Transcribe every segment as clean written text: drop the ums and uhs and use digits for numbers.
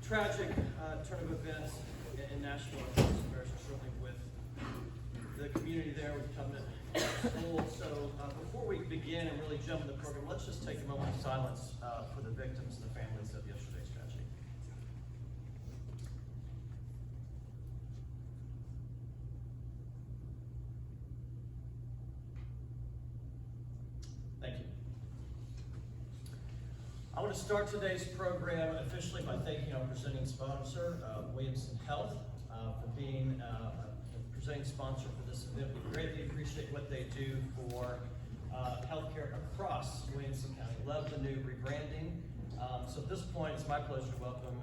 tragic turn of events in Nashville, certainly with the community there with Covenant School. So before we begin and really jump into the program, let's just take a moment of silence for the victims and the families of yesterday's tragedy. Thank you. I want to start today's program officially by thanking our presenting sponsor, Williamson Health, for being a presenting sponsor for this event. We greatly appreciate what they do for healthcare across Williamson County. Love the new rebranding. So at this point, it's my pleasure to welcome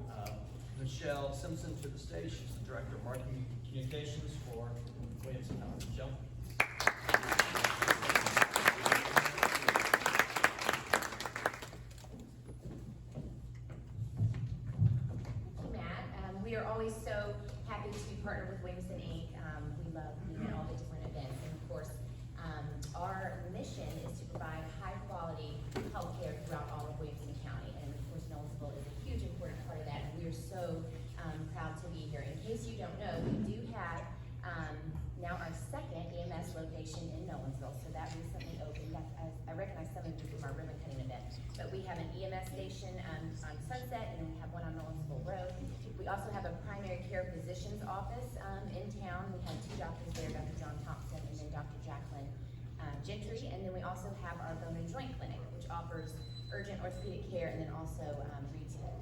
Michelle Simpson to the stage. She's the Director of Marketing Communications for Williamson Health. Michelle. We are always so happy to partner with Williamson Inc. We love being at all the different events. And of course, our mission is to provide high quality health care throughout all of Williamson County. And of course, Nolensville is a huge important part of that. And we are so proud to be here. In case you don't know, we do have now our second EMS location in Nolensville. So that recently opened. I recognize some of you from our ribbon cutting event. But we have an EMS station on Sunset, and then we have one on Nolensville Road. We also have a primary care physician's office in town. We have two doctors there, Dr. John Thompson and then Dr. Jacqueline Gentry. And then we also have our bone and joint clinic, which offers urgent orthopedic care and then also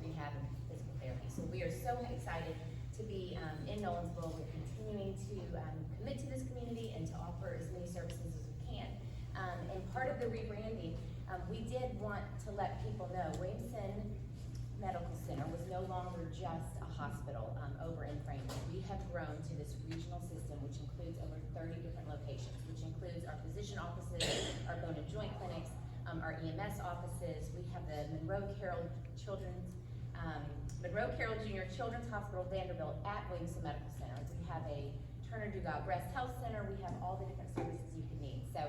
rehab and physical therapy. So we are so excited to be in Nolensville. We're continuing to commit to this community and to offer as many services as we can. And part of the rebranding, we did want to let people know Williamson Medical Center was no longer just a hospital over in Frankfort. We have grown to this regional system, which includes over 30 different locations, which includes our physician offices, our bone and joint clinics, our EMS offices. We have the Monroe Carroll Jr. Children's Hospital Vanderbilt at Williamson Medical Center. We have a Turner Dugas Breast Health Center. We have all the different services you can need. So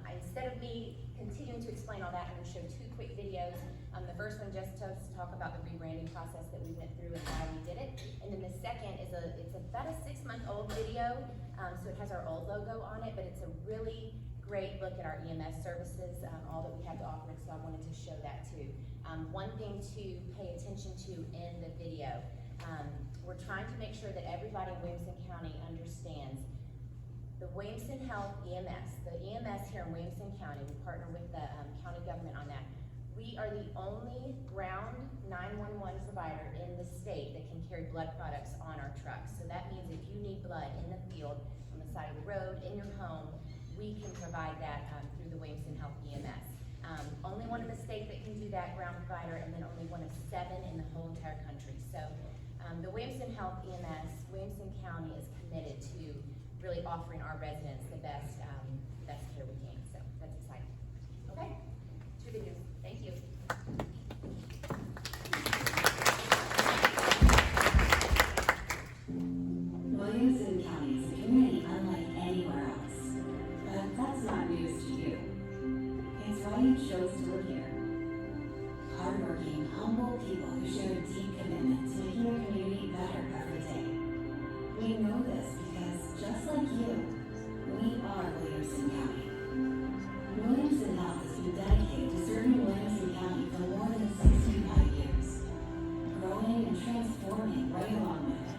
instead of me continuing to explain all that, I'm going to show two quick videos. The first one just to talk about the rebranding process that we went through and how we did it. And then the second is it's about a 6-month-old video. So it has our old logo on it, but it's a really great look at our EMS services, all that we have to offer. So I wanted to show that too. One thing to pay attention to in the video, we're trying to make sure that everybody in Williamson County understands the Williamson Health EMS. The EMS here in Williamson County, we partner with the county government on that. We are the only ground 911 provider in the state that can carry blood products on our trucks. So that means if you need blood in the field, on the side of the road, in your home, we can provide that through the Williamson Health EMS. Only one in the state that can do that, ground provider, and then only one of 7 in the whole entire country. So the Williamson Health EMS, Williamson County is committed to really offering our residents the best care we can. So that's exciting. Okay, 2 videos. Thank you. Williamson County is a community unlike anywhere else, but that's not news to you. It's why you chose to live here. Hardworking, humble people who share a deep commitment to making their community better every day. We know this because, just like you, we are Williamson County. Williamson Health has been dedicated to serving Williamson County for more than 65 years, growing and transforming right along with it.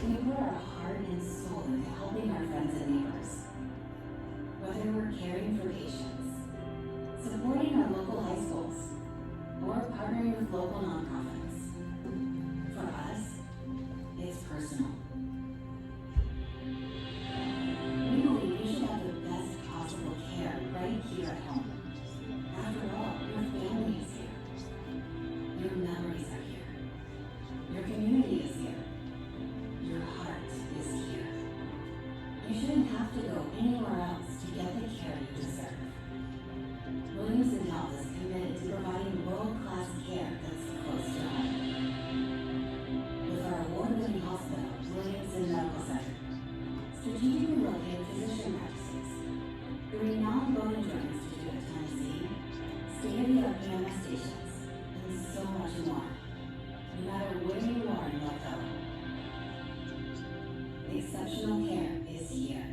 We put our heart and soul into helping our friends and neighbors. Whether we're caring for patients, supporting our local high schools, or partnering with local nonprofits, for us, it's personal. We believe you should have the best possible care right here at home. After all, your family is here. Your memories are here. Your community is here. Your heart is here. You shouldn't have to go anywhere else to get the care you deserve. Williamson Health is committed to providing world-class care that's close to home. With our award-winning hospital, Williamson Medical Center, strategically located physician practices, the renowned Bone and Joint Institute of Tennessee, state-of-the-art EMS stations, and so much more. no matter where you are in Buffalo. Exceptional care is here.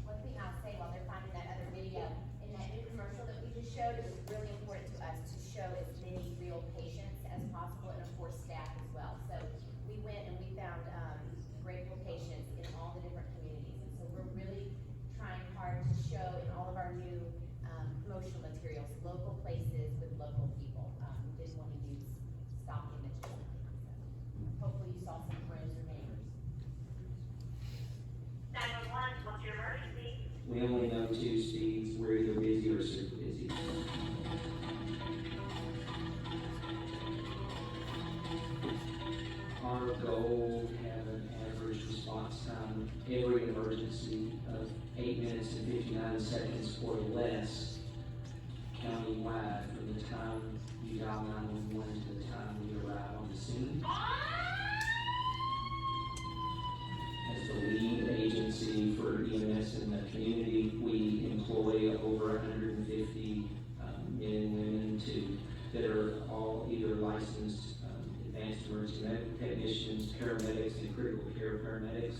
One thing I'll say while they're finding that other video, in that new commercial that we just showed, it was really important to us to show as many real patients as possible, and of course staff as well. So we went and we found grateful patients in all the different communities, and so we're really trying hard to show in all of our new promotional materials, local places with local people. We didn't want to use stock images. So hopefully you saw some friends or neighbors. 911, what's your emergency? We only know 2 speeds. We're either busy or super busy. Our goal to have an average response time every emergency of 8 minutes and 59 seconds or less countywide from the time you dial 911 to the time we arrive on the scene. As the lead agency for EMS in the community, we employ over 150 men and women that are all either licensed advanced emergency medical technicians, paramedics, and critical care paramedics.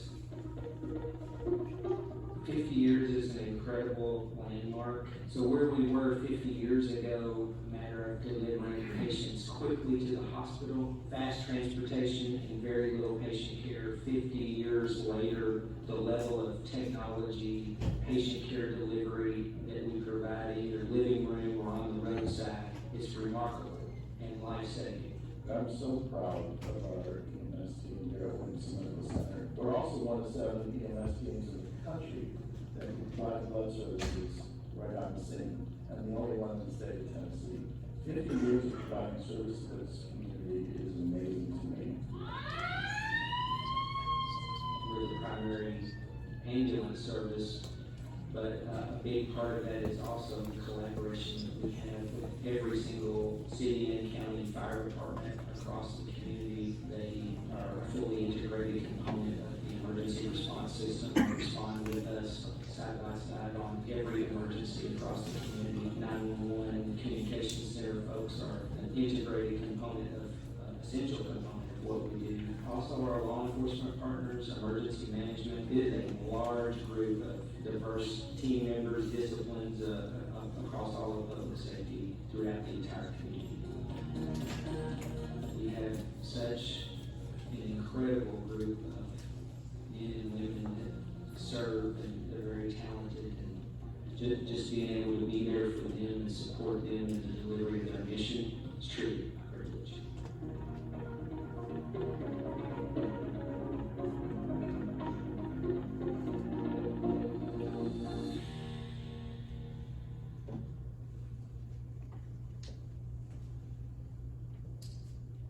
50 years is an incredible landmark. So where we were 50 years ago, a matter of delivering patients quickly to the hospital, fast transportation, and very little patient care. 50 years later, the level of technology, patient care delivery that we provide in either living room or on the roadside is remarkable and life-saving. I'm so proud of our EMS team here at Williamson Medical Center. We're also one of 7 EMS teams in the country that can provide blood services right on the scene, and the only one in the state of Tennessee. 50 years of providing service to this community is amazing to me. We're the primary ambulance service, but a big part of that is also the collaboration that we have with every single city and county fire department across the community. They are a fully integrated component of the emergency response system. They respond with us side by side on every emergency across the community. 911 communication center folks are an integrated component essential component of what we do. Also, our law enforcement partners, emergency management, is a large group of diverse team members, disciplines across all of public safety throughout the entire community. We have such an incredible group of men and women that serve, and they're very talented, and just being able to be there for them and support them in the delivery of their mission is truly a privilege.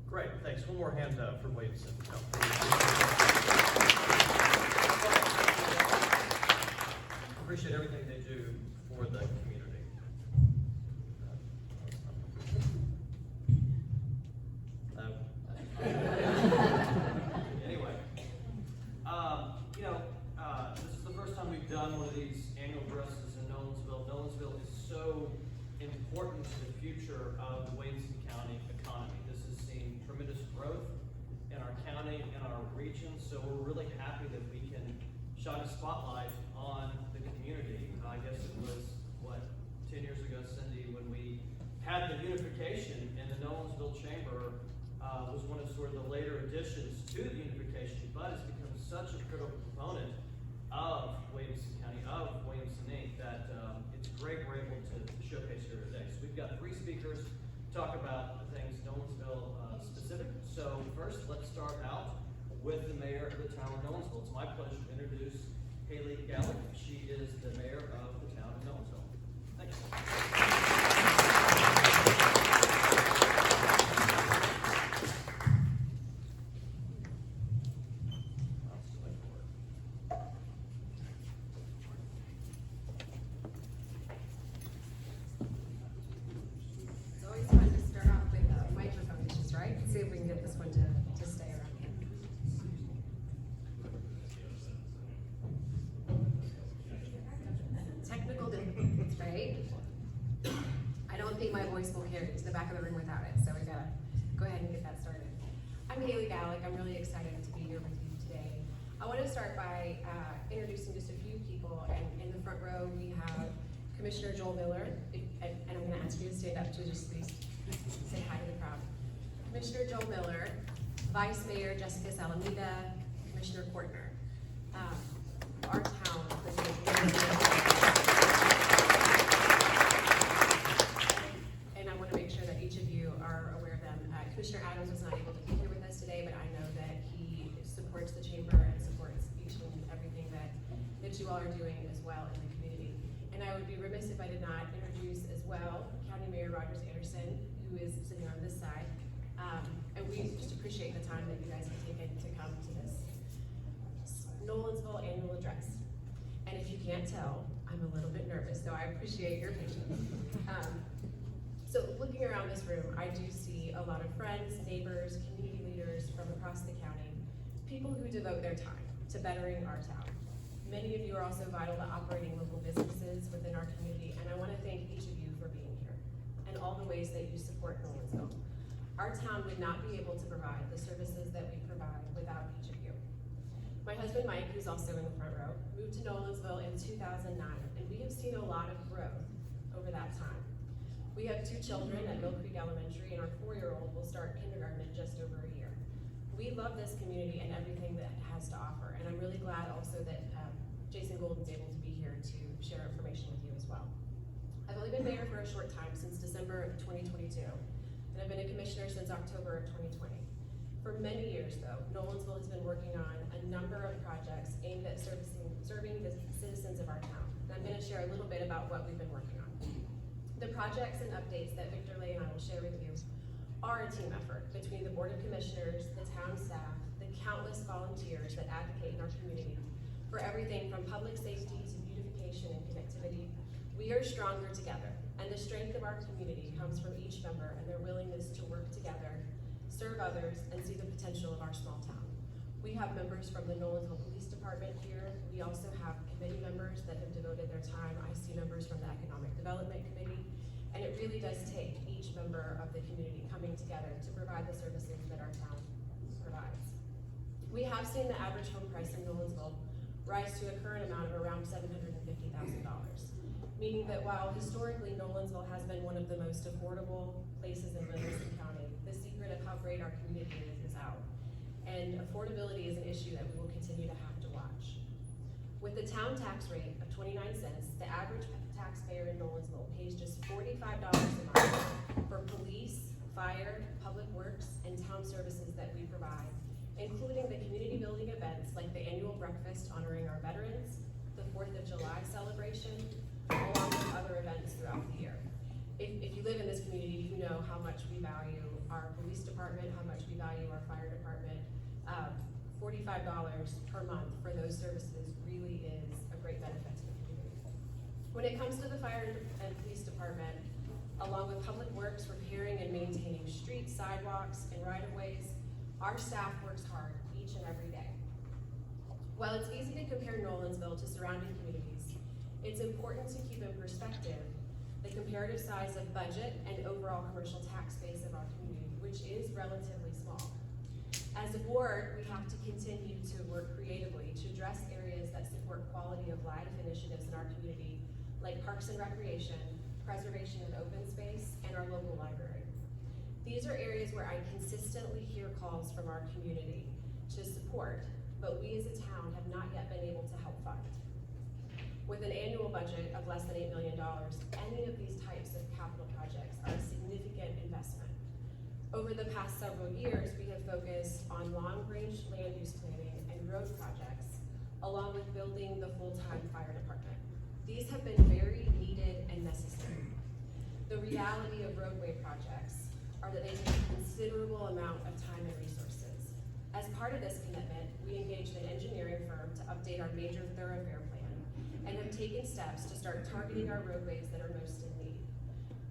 Great, thanks. One more hand for Williamson. Appreciate everything they do for the community. Anyway, this is the first time we've done one of these annual dresses in Nolensville. Nolensville is so important to the future of the Williamson County economy. This has seen tremendous growth in our county and our region, so we're really happy that we can shine a spotlight on the community. I guess it was, 10 years ago, Cindy, when we had the unification, and the Nolensville Chamber was one of sort of the later additions to the unification, but it's become such a critical component of Williamson County, of Williamson Inc., that it's great we're able to showcase here today. So we've got 3 speakers to talk about things Nolensville specific. So first, let's start out with the mayor of the town of Nolensville. It's my pleasure to introduce Haley Gallick. She is the mayor of the town of Nolensville. Thank you. voice will carry to the back of the room without it, so we gotta go ahead and get that started. I'm Haley Gallick. I'm really excited to be here with you today. I want to start by introducing just a few people, and in the front row we have Commissioner Joel Miller, and I'm going to ask you to stand up to just please say hi to the crowd. Commissioner Joel Miller, Vice Mayor Jessica Salamita, Commissioner Portner. Our town, and I want to make sure that each of you are aware of them. Commissioner Adams was not able to be here with us today, but I know that he supports the chamber and supports each and everything that you all are doing as well in the community. And I would be remiss if I did not introduce as well County Mayor Rogers Anderson, who is sitting on this side. And we just appreciate the time that you guys have taken to come to this Nolensville annual address. And if you can't tell, I'm a little bit nervous, so I appreciate your patience. So looking around this room, I do see a lot of friends, neighbors, community leaders from across the county, people who devote their time to bettering our town. Many of you are also vital to operating local businesses within our community, and I want to thank each of you for being here and all the ways that you support Nolensville. Our town would not be able to provide the services that we provide without each of you. My husband Mike, who's also in the front row, moved to Nolensville in 2009, and we have seen a lot of growth over that time. We have 2 children at Mill Creek Elementary, and our 4-year-old will start kindergarten in just over a year. We love this community and everything that it has to offer, and I'm really glad also that Jason Golden's able to be here to share information with you as well. I've only been mayor for a short time, since December of 2022, and I've been a commissioner since October of 2020. For many years though, Nolensville has been working on a number of projects aimed at serving the citizens of our town. And I'm gonna share a little bit about what we've been working on. The projects and updates that Victor Lay and I will share with you are a team effort between the Board of Commissioners, the town staff, the countless volunteers that advocate in our community for everything from public safety to beautification and connectivity. We are stronger together, and the strength of our community comes from each member and their willingness to work together, serve others, and see the potential of our small town. We have members from the Nolensville Police Department here. We also have committee members that have devoted their time. I see members from the Economic Development Committee, and it really does take each member of the community coming together to provide the services that our town provides. We have seen the average home price in Nolensville rise to a current amount of around $750,000, meaning that while historically Nolensville has been one of the most affordable places in Livingston County, the secret of how great our community is out. And affordability is an issue that we will continue to have to watch. With the town tax rate of 29 cents, the average taxpayer in Nolensville pays just $45 a month for police, fire, public works, and town services that we provide, including the community building events like the annual breakfast honoring our veterans, the 4th of July celebration, along with other events throughout the year. If you live in this community, you know how much we value our police department, how much we value our fire department. $45 per month for those services really is a great benefit to the community. When it comes to the fire and police department, along with public works, repairing and maintaining streets, sidewalks, and right-of-ways, our staff works hard each and every day. While it's easy to compare Nolensville to surrounding communities, it's important to keep in perspective the comparative size of budget and overall commercial tax base of our community, which is relatively small. As a board, we have to continue to work creatively to address areas that support quality of life initiatives in our community, like parks and recreation, preservation and open space, and our local library. These are areas where I consistently hear calls from our community to support, but we as a town have not yet been able to help fund. With an annual budget of less than $8 million, any of these types of capital projects are a significant investment. Over the past several years, we have focused on long-range land use planning and road projects, along with building the full-time fire department. These have been very needed and necessary. The reality of roadway projects are that they take a considerable amount of time and resources. As part of this commitment, we engaged an engineering firm to update our major thoroughfare plan and have taken steps to start targeting our roadways that are most in need.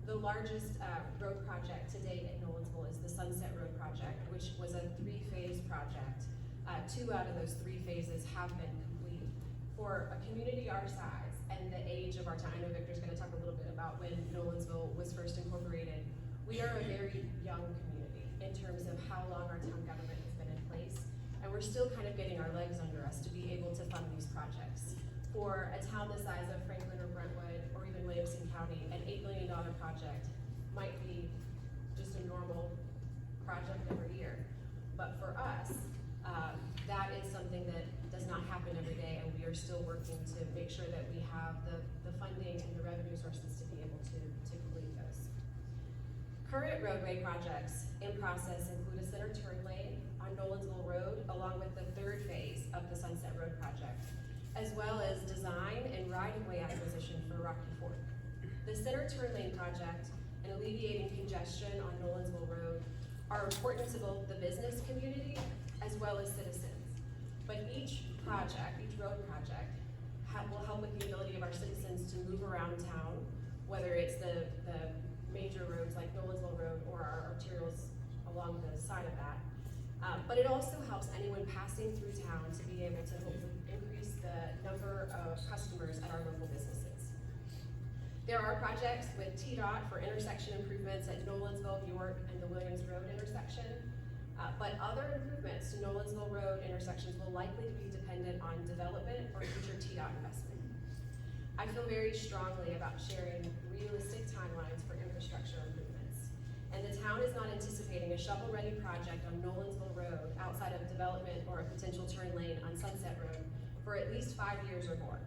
The largest road project to date at Nolensville is the Sunset Road project, which was a 3-phase project. 2 out of those 3 phases have been complete. For a community our size, and the age of our town, I know Victor's gonna talk a little bit about when Nolensville was first incorporated. We are a very young community in terms of how long our town government has been in place, and we're still kind of getting our legs under us to be able to fund these projects. For a town the size of Franklin or Brentwood, or even Williamson County, an $8 million project might be just a normal project every year. But for us, that is something that does not happen every day, and we are still working to make sure that we have the funding and the revenue sources to be able to complete those. Current roadway projects in process include a center turn lane on Nolensville Road, along with the third phase of the Sunset Road project, as well as design and right-of-way acquisition for Rocky Fork. The center turn lane project and alleviating congestion on Nolensville Road are important to both the business community as well as citizens. But each project, each road project, will help with the ability of our citizens to move around town, whether it's the major roads like Nolensville Road or our arterials along the side of that. But it also helps anyone passing through town to be able to hopefully increase the number of customers at our local businesses. There are projects with TDOT for intersection improvements at Nolensville, York, and the Williams Road intersection. But other improvements to Nolensville Road intersections will likely be dependent on development or future TDOT investment. I feel very strongly about sharing realistic timelines for infrastructure improvements. And the town is not anticipating a shovel-ready project on Nolensville Road outside of development or a potential turn lane on Sunset Road for at least 5 years or more.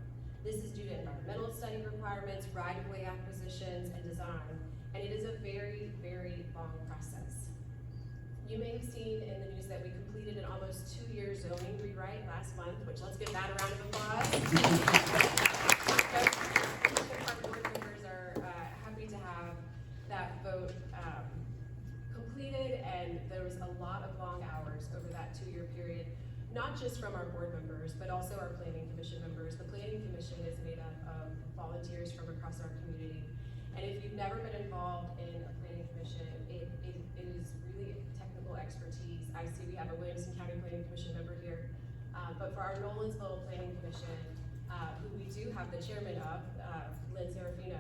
This is due to environmental study requirements, right-of-way acquisitions, and design, and it is a very, very long process. You may have seen in the news that we completed an almost 2-year zoning rewrite last month, which let's give that a round of applause. Our board members are happy to have that vote completed, and there was a lot of long hours over that 2-year period, not just from our board members, but also our planning commission members. The planning commission is made up of volunteers from across our community. And if you've never been involved in a planning commission, it is really technical expertise. I see we have a Williamson County Planning Commission member here. But for our Nolensville Planning Commission, who we do have the chairman of, Lynn Serafino,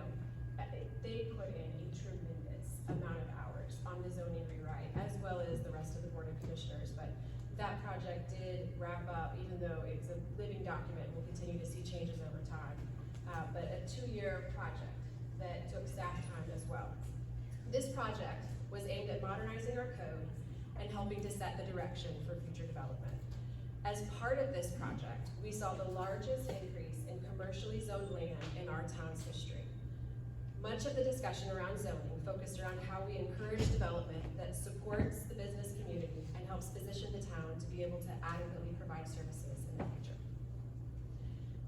they put in a tremendous amount of hours on the zoning rewrite, as well as the rest of the Board of Commissioners. But that project did wrap up, even though it's a living document, we'll continue to see changes over time. But a 2-year project that took staff time as well. This project was aimed at modernizing our code and helping to set the direction for future development. As part of this project, we saw the largest increase in commercially zoned land in our town's history. Much of the discussion around zoning focused around how we encourage development that supports the business community and helps position the town to be able to adequately provide services in the future.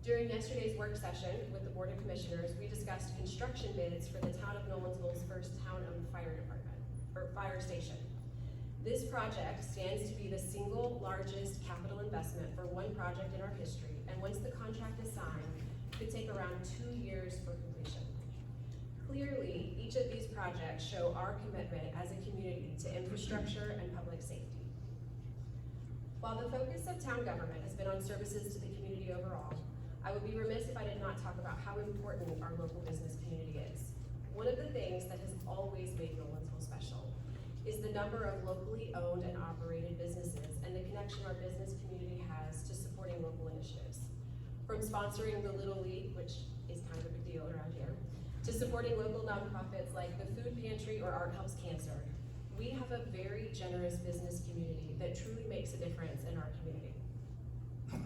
During yesterday's work session with the Board of Commissioners, we discussed construction bids for the town of Nolensville's first town-owned fire department, or fire station. This project stands to be the single largest capital investment for one project in our history, and once the contract is signed, could take around 2 years for completion. Clearly, each of these projects show our commitment as a community to infrastructure and public safety. While the focus of town government has been on services to the community overall, I would be remiss if I did not talk about how important our local business community is. One of the things that has always made Nolensville special is the number of locally owned and operated businesses and the connection our business community has to supporting local initiatives. From sponsoring the Little League, which is kind of a big deal around here, to supporting local nonprofits like the Food Pantry or Art Helps Cancer, we have a very generous business community that truly makes a difference in our community.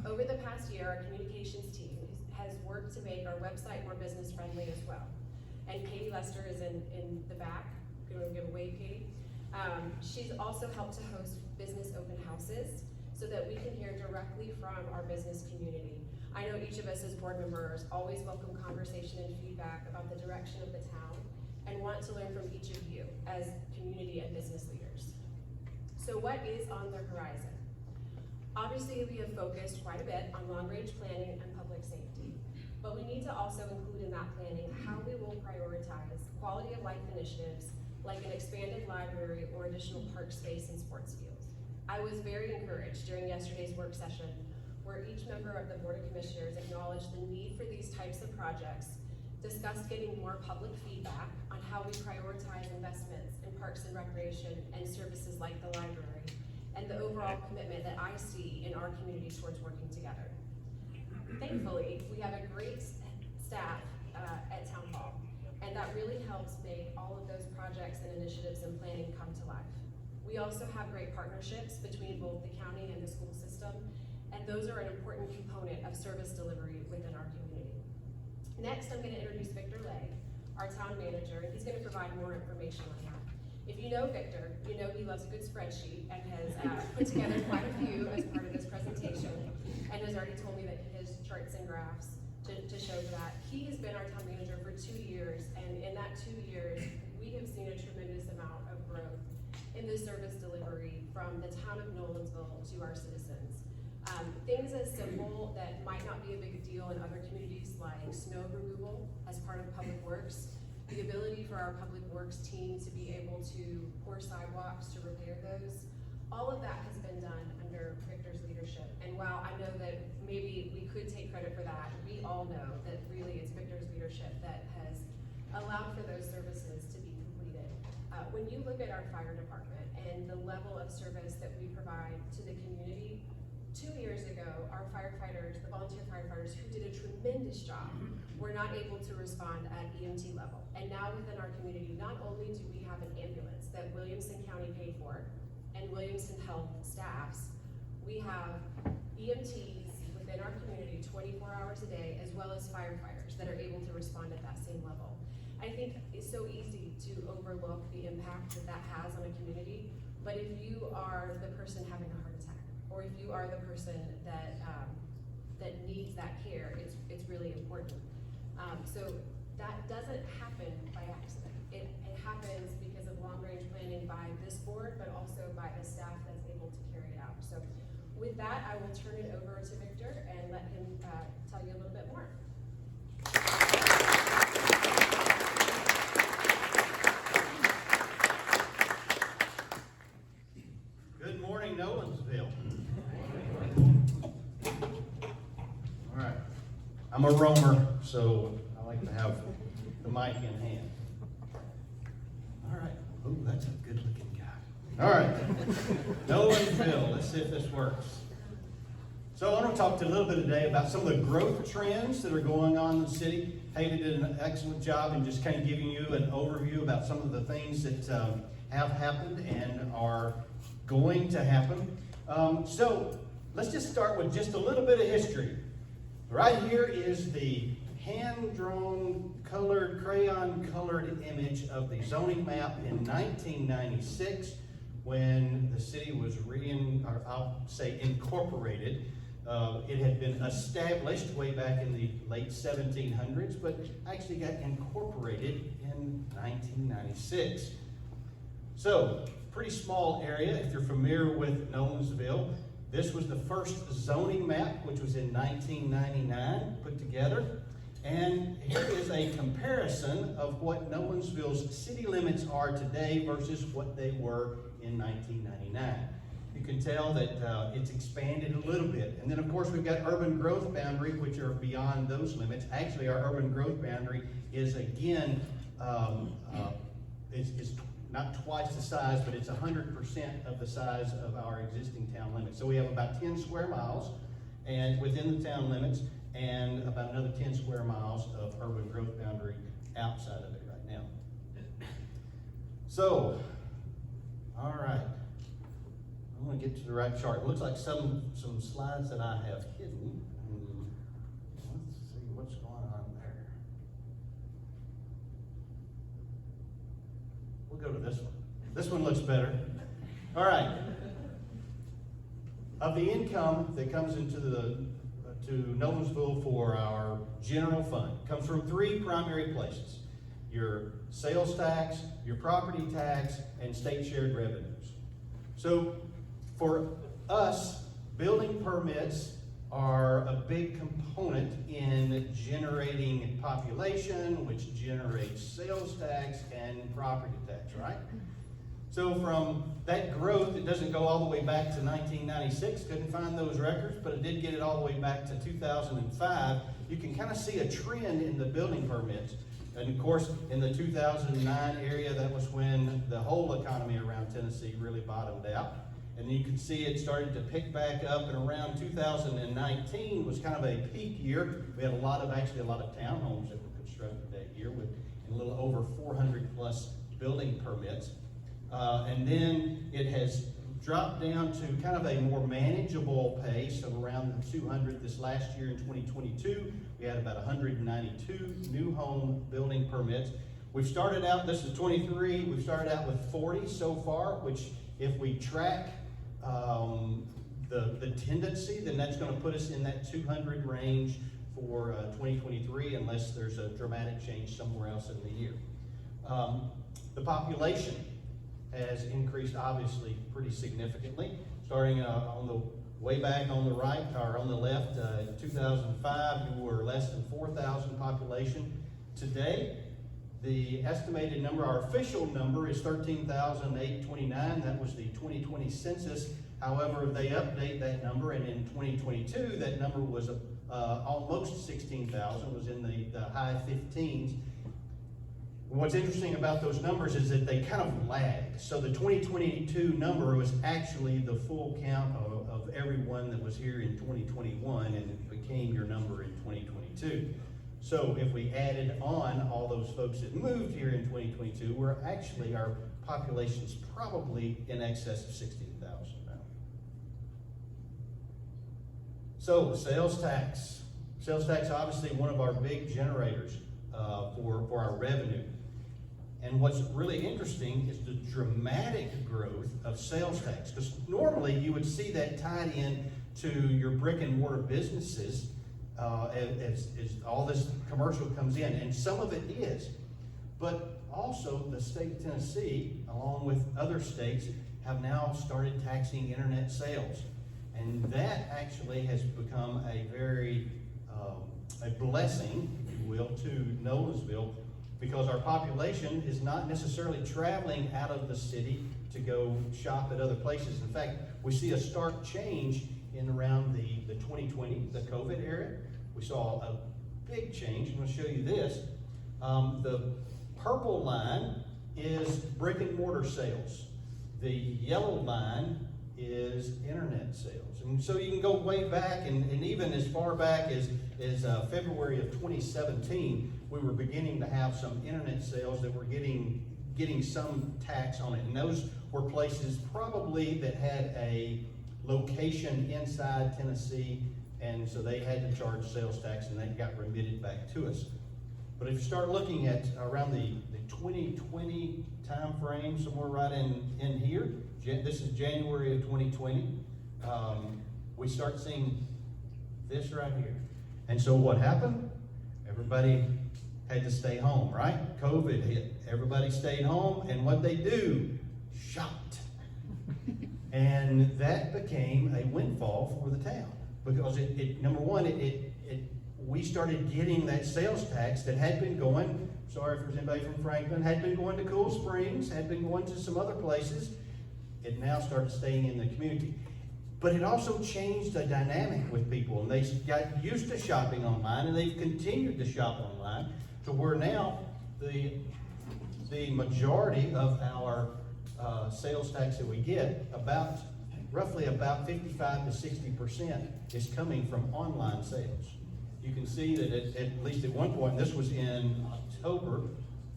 Over the past year, our communications team has worked to make our website more business friendly as well. And Katie Lester is in the back. Give a wave, Katie. She's also helped to host business open houses so that we can hear directly from our business community. I know each of us as board members always welcome conversation and feedback about the direction of the town and want to learn from each of you as community and business leaders. So what is on the horizon? Obviously, we have focused quite a bit on long-range planning and public safety, but we need to also include in that planning how we will prioritize quality of life initiatives like an expanded library or additional park space and sports fields. I was very encouraged during yesterday's work session where each member of the Board of Commissioners acknowledged the need for these types of projects, discussed getting more public feedback on how we prioritize investments in parks and recreation and services like the library, and the overall commitment that I see in our community towards working together. Thankfully, we have a great staff at Town Hall, and that really helps make all of those projects and initiatives and planning come to life. We also have great partnerships between both the county and the school system, and those are an important component of service delivery within our community. Next, I'm gonna introduce Victor Lay, our town manager, and he's gonna provide more information on that. If you know Victor, you know he loves a good spreadsheet and has put together quite a few as part of this presentation, and has already told me that his charts and graphs to show that. He has been our town manager for 2 years, and in that 2 years, we have seen a tremendous amount of growth in the service delivery from the town of Nolensville to our citizens. Things as simple that might not be a big deal in other communities, like snow removal as part of public works, the ability for our public works team to be able to pour sidewalks, to repair those. All of that has been done under Victor's leadership. And while I know that maybe we could take credit for that, we all know that really it's Victor's leadership that has allowed for those services to be completed. When you look at our fire department and the level of service that we provide to the community, 2 years ago, our firefighters, the volunteer firefighters who did a tremendous job, were not able to respond at EMT level. And now within our community, not only do we have an ambulance that Williamson County paid for, and Williamson Health staffs, we have EMTs within our community 24 hours a day, as well as firefighters that are able to respond at that same level. I think it's so easy to overlook the impact that that has on a community, but if you are the person having a heart attack, or if you are the person that that needs that care, it's really important. So that doesn't happen by accident. It happens because of long-range planning by this board, but also by the staff that's able to carry it out. So with that, I will turn it over to Victor and let him tell you a little bit more. Good morning, Nolensville. All right, I'm a roamer, so I like to have the mic in hand. All right, oh, that's a good-looking guy. All right, Nolensville, let's see if this works. So I want to talk to you a little bit today about some of the growth trends that are going on in the city. Haley did an excellent job in just kind of giving you an overview about some of the things that have happened and are going to happen. So let's just start with just a little bit of history. Right here is the hand-drawn, colored, crayon-colored image of the zoning map in 1996 when the city was incorporated. It had been established way back in the late 1700s, but actually got incorporated in 1996. So, pretty small area. If you're familiar with Nolensville, this was the first zoning map, which was in 1999, put together. And here is a comparison of what Nolensville's city limits are today versus what they were in 1999. You can tell that it's expanded a little bit. And then, of course, we've got urban growth boundary, which are beyond those limits. Actually, our urban growth boundary is, again, is not twice the size, but it's 100% of the size of our existing town limits. So we have about 10 square miles and within the town limits, and about another 10 square miles of urban growth boundary outside of it right now. So, all right. I'm going to get to the right chart. It looks like some slides that I have hidden. Let's see what's going on there. We'll go to this one. This one looks better. All right. Of the income that comes into to Nolensville for our general fund, comes from 3 primary places: your sales tax, your property tax, and state shared revenues. So for us, building permits are a big component in generating population, which generates sales tax and property tax, right? So from that growth, it doesn't go all the way back to 1996, couldn't find those records, but it did get it all the way back to 2005. You can kind of see a trend in the building permits. And of course, in the 2009 area, that was when the whole economy around Tennessee really bottomed out. And you can see it started to pick back up, and around 2019 was kind of a peak year. We had a lot of townhomes that were constructed that year with a little over 400 plus building permits. And then it has dropped down to kind of a more manageable pace of around the 200 this last year in 2022. We had about 192 new home building permits. We've started out, this is 23, we've started out with 40 so far, which if we track the tendency, then that's going to put us in that 200 range for 2023, unless there's a dramatic change somewhere else in the year. The population has increased obviously pretty significantly, starting on the way back on the right, or on the left, 2005, you were less than 4,000 population. Today, the estimated number, our official number, is 13,829. That was the 2020 census. However, they update that number, and in 2022, that number was almost 16,000, was in the high 15s. What's interesting about those numbers is that they kind of lag. So the 2022 number was actually the full count of everyone that was here in 2021, and it became your number in 2022. So if we added on all those folks that moved here in 2022, our population's probably in excess of 16,000 now. So sales tax. Sales tax, obviously one of our big generators for our revenue. And what's really interesting is the dramatic growth of sales tax, because normally you would see that tied in to your brick and mortar businesses as all this commercial comes in, and some of it is. But also the state of Tennessee, along with other states, have now started taxing internet sales. And that actually has become a very, a blessing, if you will, to Nolensville, because our population is not necessarily traveling out of the city to go shop at other places. In fact, we see a stark change in around the 2020, the COVID era. We saw a big change. I'm going to show you this. The purple line is brick and mortar sales. The yellow line is internet sales. And so you can go way back, and even as far back as February of 2017, we were beginning to have some internet sales that were getting some tax on it. And those were places probably that had a location inside Tennessee, and so they had to charge sales tax, and that got remitted back to us. But if you start looking at around the 2020 time frame, somewhere right in here, this is January of 2020, we start seeing this right here. And so what happened? Everybody had to stay home, right? COVID hit. Everybody stayed home, and what they do? Shopped. And that became a windfall for the town, because number one, we started getting that sales tax that had been going, sorry if there's anybody from Franklin, had been going to Cool Springs, had been going to some other places. It now started staying in the community. But it also changed the dynamic with people, and they got used to shopping online, and they've continued to shop online, to where now the majority of our sales tax that we get, roughly about 55 to 60% is coming from online sales. You can see that at least at one point, this was in October,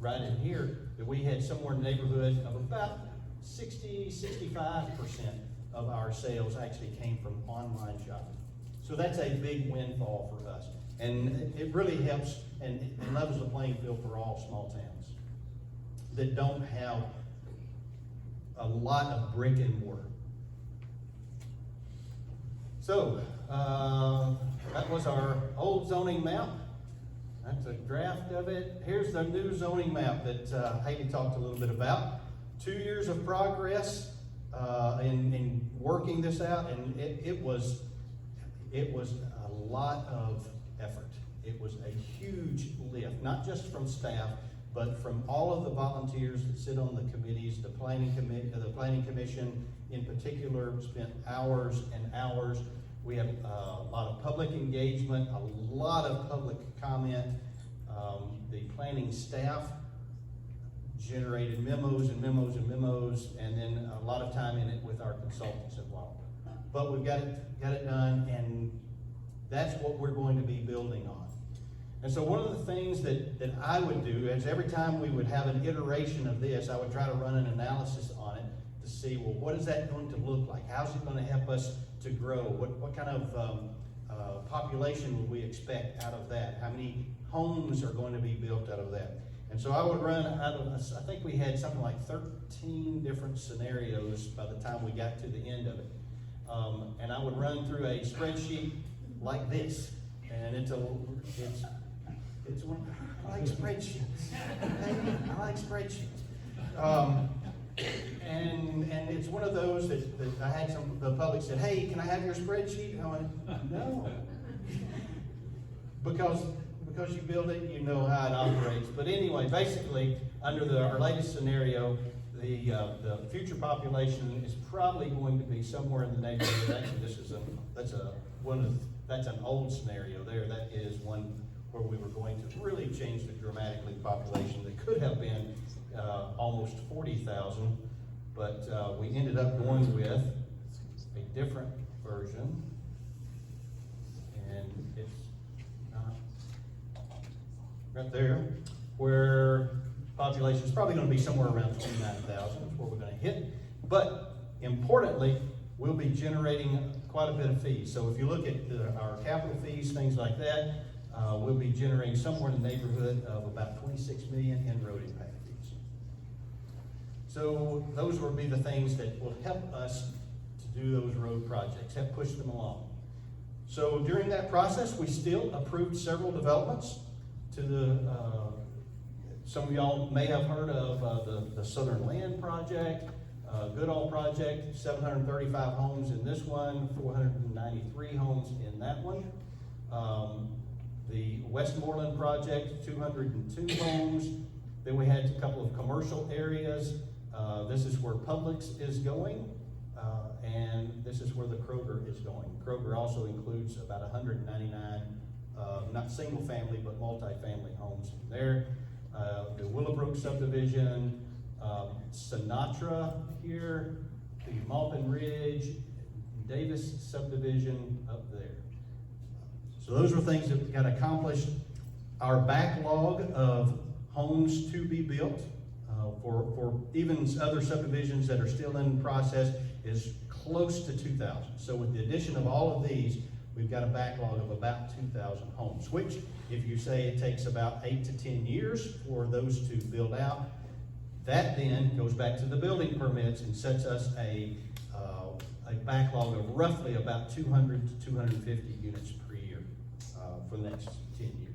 right in here, that we had somewhere in the neighborhood of about 60-65% of our sales actually came from online shopping. So that's a big windfall for us. And it really helps and levels the playing field for all small towns that don't have a lot of brick and mortar. So, that was our old zoning map. That's a draft of it. Here's the new zoning map that Haley talked a little bit about. 2 years of progress in working this out, and it was a lot of effort. It was a huge lift, not just from staff, but from all of the volunteers that sit on the committees, the planning commission in particular spent hours and hours. We have a lot of public engagement, a lot of public comment. The planning staff generated memos and memos and memos, and then a lot of time in it with our consultants involved. But we've got it done, and that's what we're going to be building on. And so one of the things that I would do is every time we would have an iteration of this, I would try to run an analysis on it to see, well, what is that going to look like? How's it going to help us to grow? What kind of population would we expect out of that? How many homes are going to be built out of that? And so I would run out of, I think we had something like 13 different scenarios by the time we got to the end of it. And I would run through a spreadsheet like this. And it's one, I like spreadsheets. I like spreadsheets. And it's one of those that I had the public said, hey, can I have your spreadsheet? And I went, no. Because you build it, you know how it operates. But anyway, basically, under our latest scenario, the future population is probably going to be somewhere in the neighborhood. Actually, that's an old scenario there. That is one where we were going to really change the dramatically population that could have been almost 40,000, but we ended up going with a different version, and it's right there, where population is probably going to be somewhere around 29,000. That's where we're going to hit. But importantly, we'll be generating quite a bit of fees. So if you look at our capital fees, things like that, we'll be generating somewhere in the neighborhood of about 26 million in road impact fees. So those will be the things that will help us to do those road projects, help push them along. So during that process, we still approved several developments to the, some of y'all may have heard of the Southern Land Project, Goodall Project, 735 homes in this one, 493 homes in that one. The Westmoreland Project, 202 homes. Then we had a couple of commercial areas. This is where Publix is going, and this is where the Kroger is going. Kroger also includes about 199, not single family, but multi-family homes in there. The Willowbrook subdivision, Sinatra here, the Maupin Ridge, Davis subdivision up there. So those were things that got accomplished. Our backlog of homes to be built for even other subdivisions that are still in process is close to 2,000. So with the addition of all of these, we've got a backlog of about 2,000 homes, which if you say it takes about 8 to 10 years for those to build out, that then goes back to the building permits and sets us a backlog of roughly about 200 to 250 units per year for the next 10 years.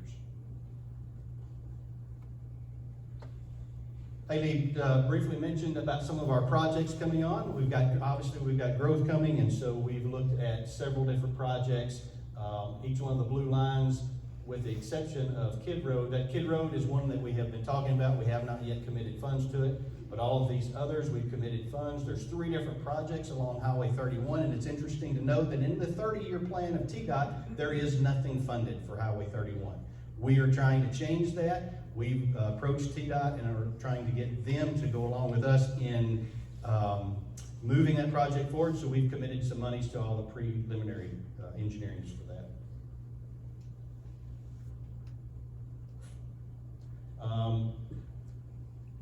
Haley briefly mentioned about some of our projects coming on. Obviously we've got growth coming, and so we've looked at several different projects. Each one of the blue lines, with the exception of Kidd Road. That Kidd Road is one that we have been talking about. We have not yet committed funds to it, but all of these others, we've committed funds. There's 3 different projects along Highway 31, and it's interesting to note that in the 30-year plan of TDOT, there is nothing funded for Highway 31. We are trying to change that. We've approached TDOT and are trying to get them to go along with us in moving that project forward, so we've committed some monies to all the preliminary engineering for that.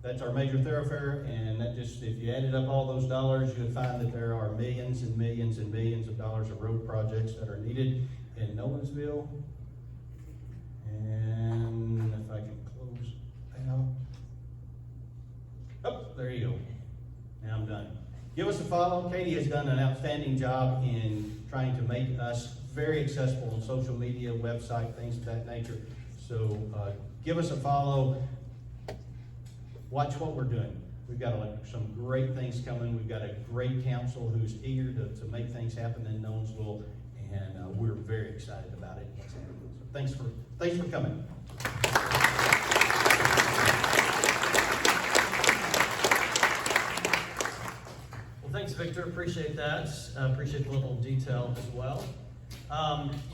That's our major thoroughfare, and that just, if you added up all those dollars, you would find that there are millions and millions and millions of dollars of road projects that are needed in Nolensville. And if I can close out. Oh, there you go. Now I'm done. Give us a follow. Katie has done an outstanding job in trying to make us very accessible on social media, website, things of that nature. So give us a follow. Watch what we're doing. We've got some great things coming. We've got a great council who's eager to make things happen in Nolensville, and we're very excited about it. So thanks for coming. Victor, appreciate that. Appreciate the little detail as well.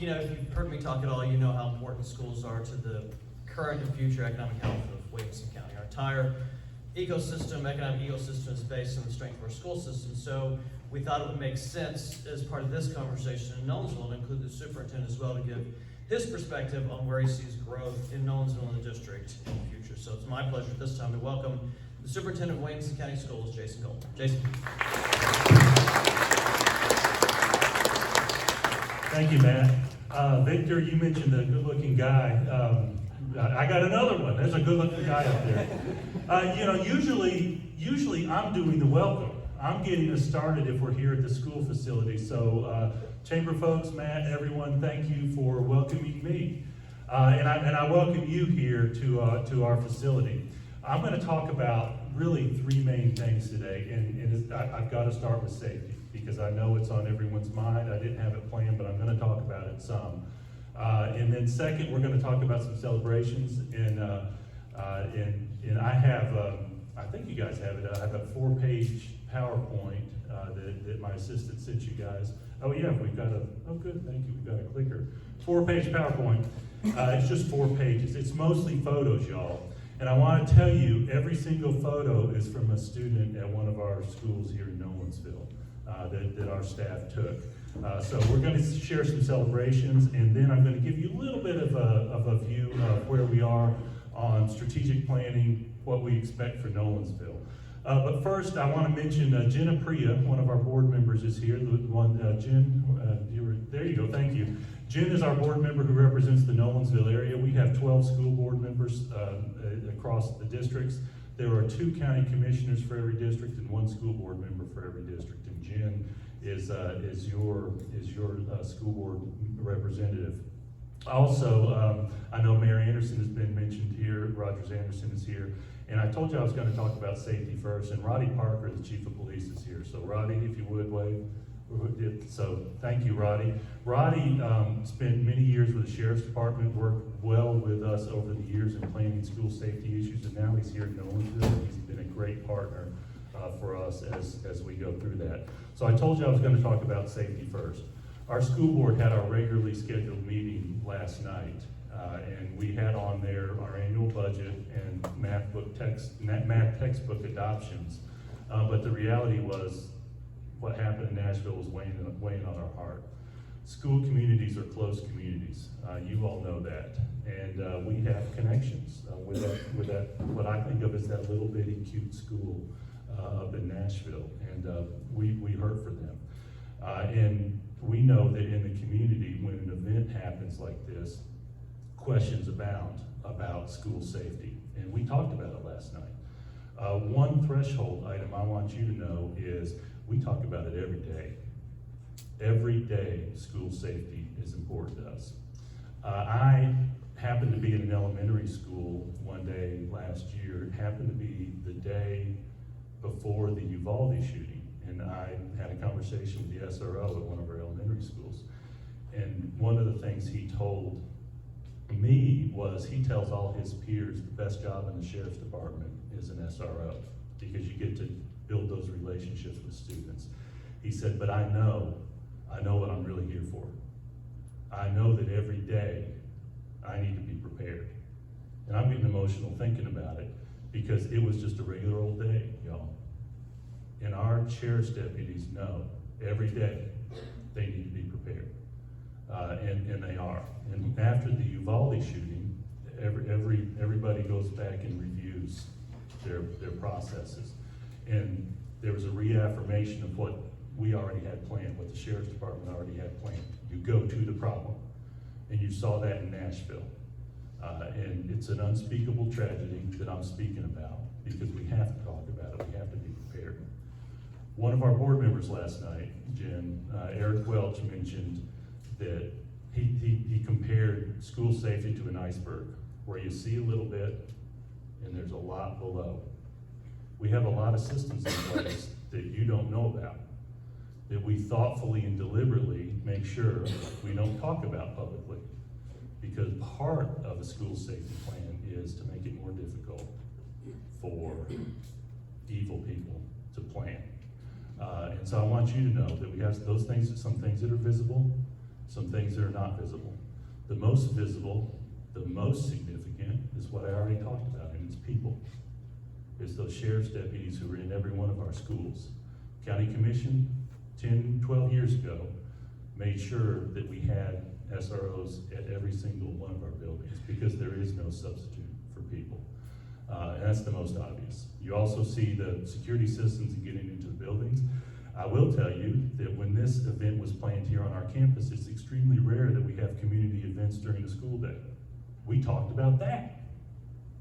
If you've heard me talk at all, you know how important schools are to the current and future economic health of Williamson County. Our entire economic ecosystem is based on the strength of our school system. So we thought it would make sense as part of this conversation in Nolensville to include the superintendent as well to give his perspective on where he sees growth in Nolensville and the district in the future. So it's my pleasure at this time to welcome the superintendent of Williamson County Schools, Jason Gold. Jason. Thank you, Matt. Victor, you mentioned a good-looking guy. I got another one. There's a good-looking guy up there. Usually I'm doing the welcome. I'm getting us started if we're here at the school facility. So, chamber folks, Matt, everyone, thank you for welcoming me. And I welcome you here to our facility. I'm going to talk about really three main things today, and I've got to start with safety because I know it's on everyone's mind. I didn't have it planned, but I'm going to talk about it some. And then second, we're going to talk about some celebrations, and I have, I think you guys have it. I have a 4-page PowerPoint that my assistant sent you guys. Oh yeah, we've got good, thank you. We've got a clicker. 4-page PowerPoint. It's just 4 pages. It's mostly photos, y'all. And I want to tell you, every single photo is from a student at one of our schools here in Nolensville that our staff took. So we're going to share some celebrations, and then I'm going to give you a little bit of a view of where we are on strategic planning, what we expect for Nolensville. But first, I want to mention Jen Priya, one of our board members, is here. Jen, there you go, thank you. Jen is our board member who represents the Nolensville area. We have 12 school board members across the districts. There are 2 county commissioners for every district and 1 school board member for every district. And Jen is your school board representative. Also, I know Mayor Anderson has been mentioned here. Rogers Anderson is here. And I told you I was going to talk about safety first. And Roddy Parker, the chief of police, is here. So Roddy, if you would wave. So thank you, Roddy. Roddy spent many years with the Sheriff's Department, worked well with us over the years in planning school safety issues, and now he's here in Nolensville. He's been a great partner for us as we go through that. So I told you I was going to talk about safety first. Our school board had our regularly scheduled meeting last night, and we had on there our annual budget and math textbook adoptions. But the reality was, what happened in Nashville was weighing on our heart. School communities are close communities. You all know that. And we have connections with that, what I think of as that little bitty cute school up in Nashville. And we hurt for them. And we know that in the community, when an event happens like this, questions abound about school safety. And we talked about it last night. One threshold item I want you to know is we talk about it every day. Every day, school safety is important to us. I happened to be in an elementary school one day last year. It happened to be the day before the Uvalde shooting, and I had a conversation with the SRO at one of our elementary schools. And one of the things he told me was he tells all his peers the best job in the Sheriff's Department is an SRO because you get to build those relationships with students. He said, but I know what I'm really here for. I know that every day I need to be prepared. And I'm getting emotional thinking about it because it was just a regular old day, y'all. And our sheriff's deputies know every day they need to be prepared. And they are. And after the Uvalde shooting, everybody goes back and reviews their processes. And there was a reaffirmation of what we already had planned, what the Sheriff's Department already had planned. You go to the problem. And you saw that in Nashville. And it's an unspeakable tragedy that I'm speaking about because we have to talk about it. We have to be prepared. One of our board members last night, Jen, Eric Welch, mentioned that he compared school safety to an iceberg, where you see a little bit and there's a lot below. We have a lot of systems in place that you don't know about, that we thoughtfully and deliberately make sure we don't talk about publicly. Because part of a school safety plan is to make it more difficult for evil people to plan. And so I want you to know that we have those things, some things that are visible, some things that are not visible. The most visible, the most significant is what I already talked about, and it's people. It's those sheriff's deputies who are in every one of our schools. County Commission, 10, 12 years ago, made sure that we had SROs at every single one of our buildings because there is no substitute for people. And that's the most obvious. You also see the security systems getting into the buildings. I will tell you that when this event was planned here on our campus, it's extremely rare that we have community events during the school day. We talked about that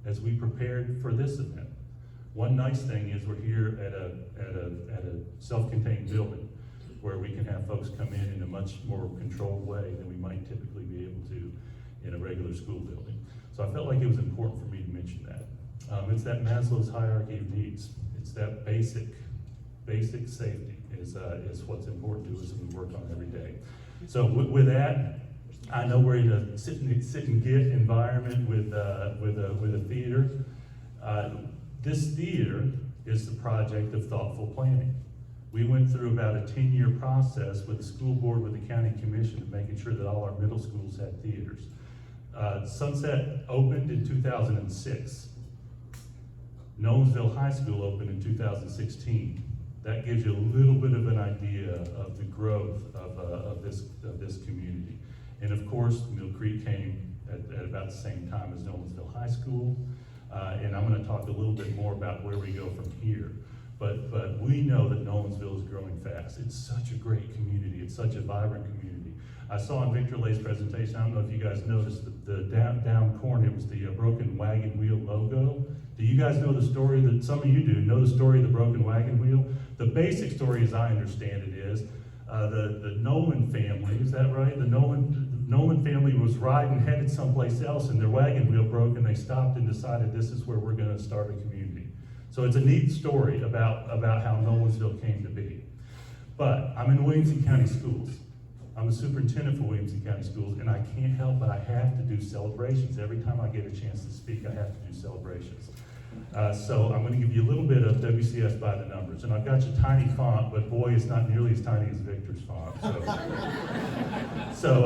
as we prepared for this event. One nice thing is we're here at a self-contained building where we can have folks come in a much more controlled way than we might typically be able to in a regular school building. So I felt like it was important for me to mention that. It's that Maslow's hierarchy of needs. It's that basic safety is what's important to us and we work on every day. So with that, I know we're in a sit and get environment with a theater. This theater is the project of thoughtful planning. We went through about a 10-year process with the school board, with the county commission, of making sure that all our middle schools had theaters. Sunset opened in 2006. Nolensville High School opened in 2016. That gives you a little bit of an idea of the growth of this community. And of course, Mill Creek came at about the same time as Nolensville High School. And I'm going to talk a little bit more about where we go from here. But we know that Nolensville is growing fast. It's such a great community. It's such a vibrant community. I saw in Victor Lay's presentation, I don't know if you guys noticed, the down corner, it was the broken wagon wheel logo. Do you guys know the story that, some of you do, know the story of the broken wagon wheel? The basic story, as I understand it, is the Nolan family, is that right? The Nolan family was riding, headed someplace else, and their wagon wheel broke, and they stopped and decided this is where we're going to start a community. So it's a neat story about how Nolensville came to be. But I'm in Williamson County Schools. I'm a superintendent for Williamson County Schools, and I can't help but I have to do celebrations. Every time I get a chance to speak, I have to do celebrations. So I'm going to give you a little bit of WCS by the numbers. And I've got your tiny font, but boy, it's not nearly as tiny as Victor's font. So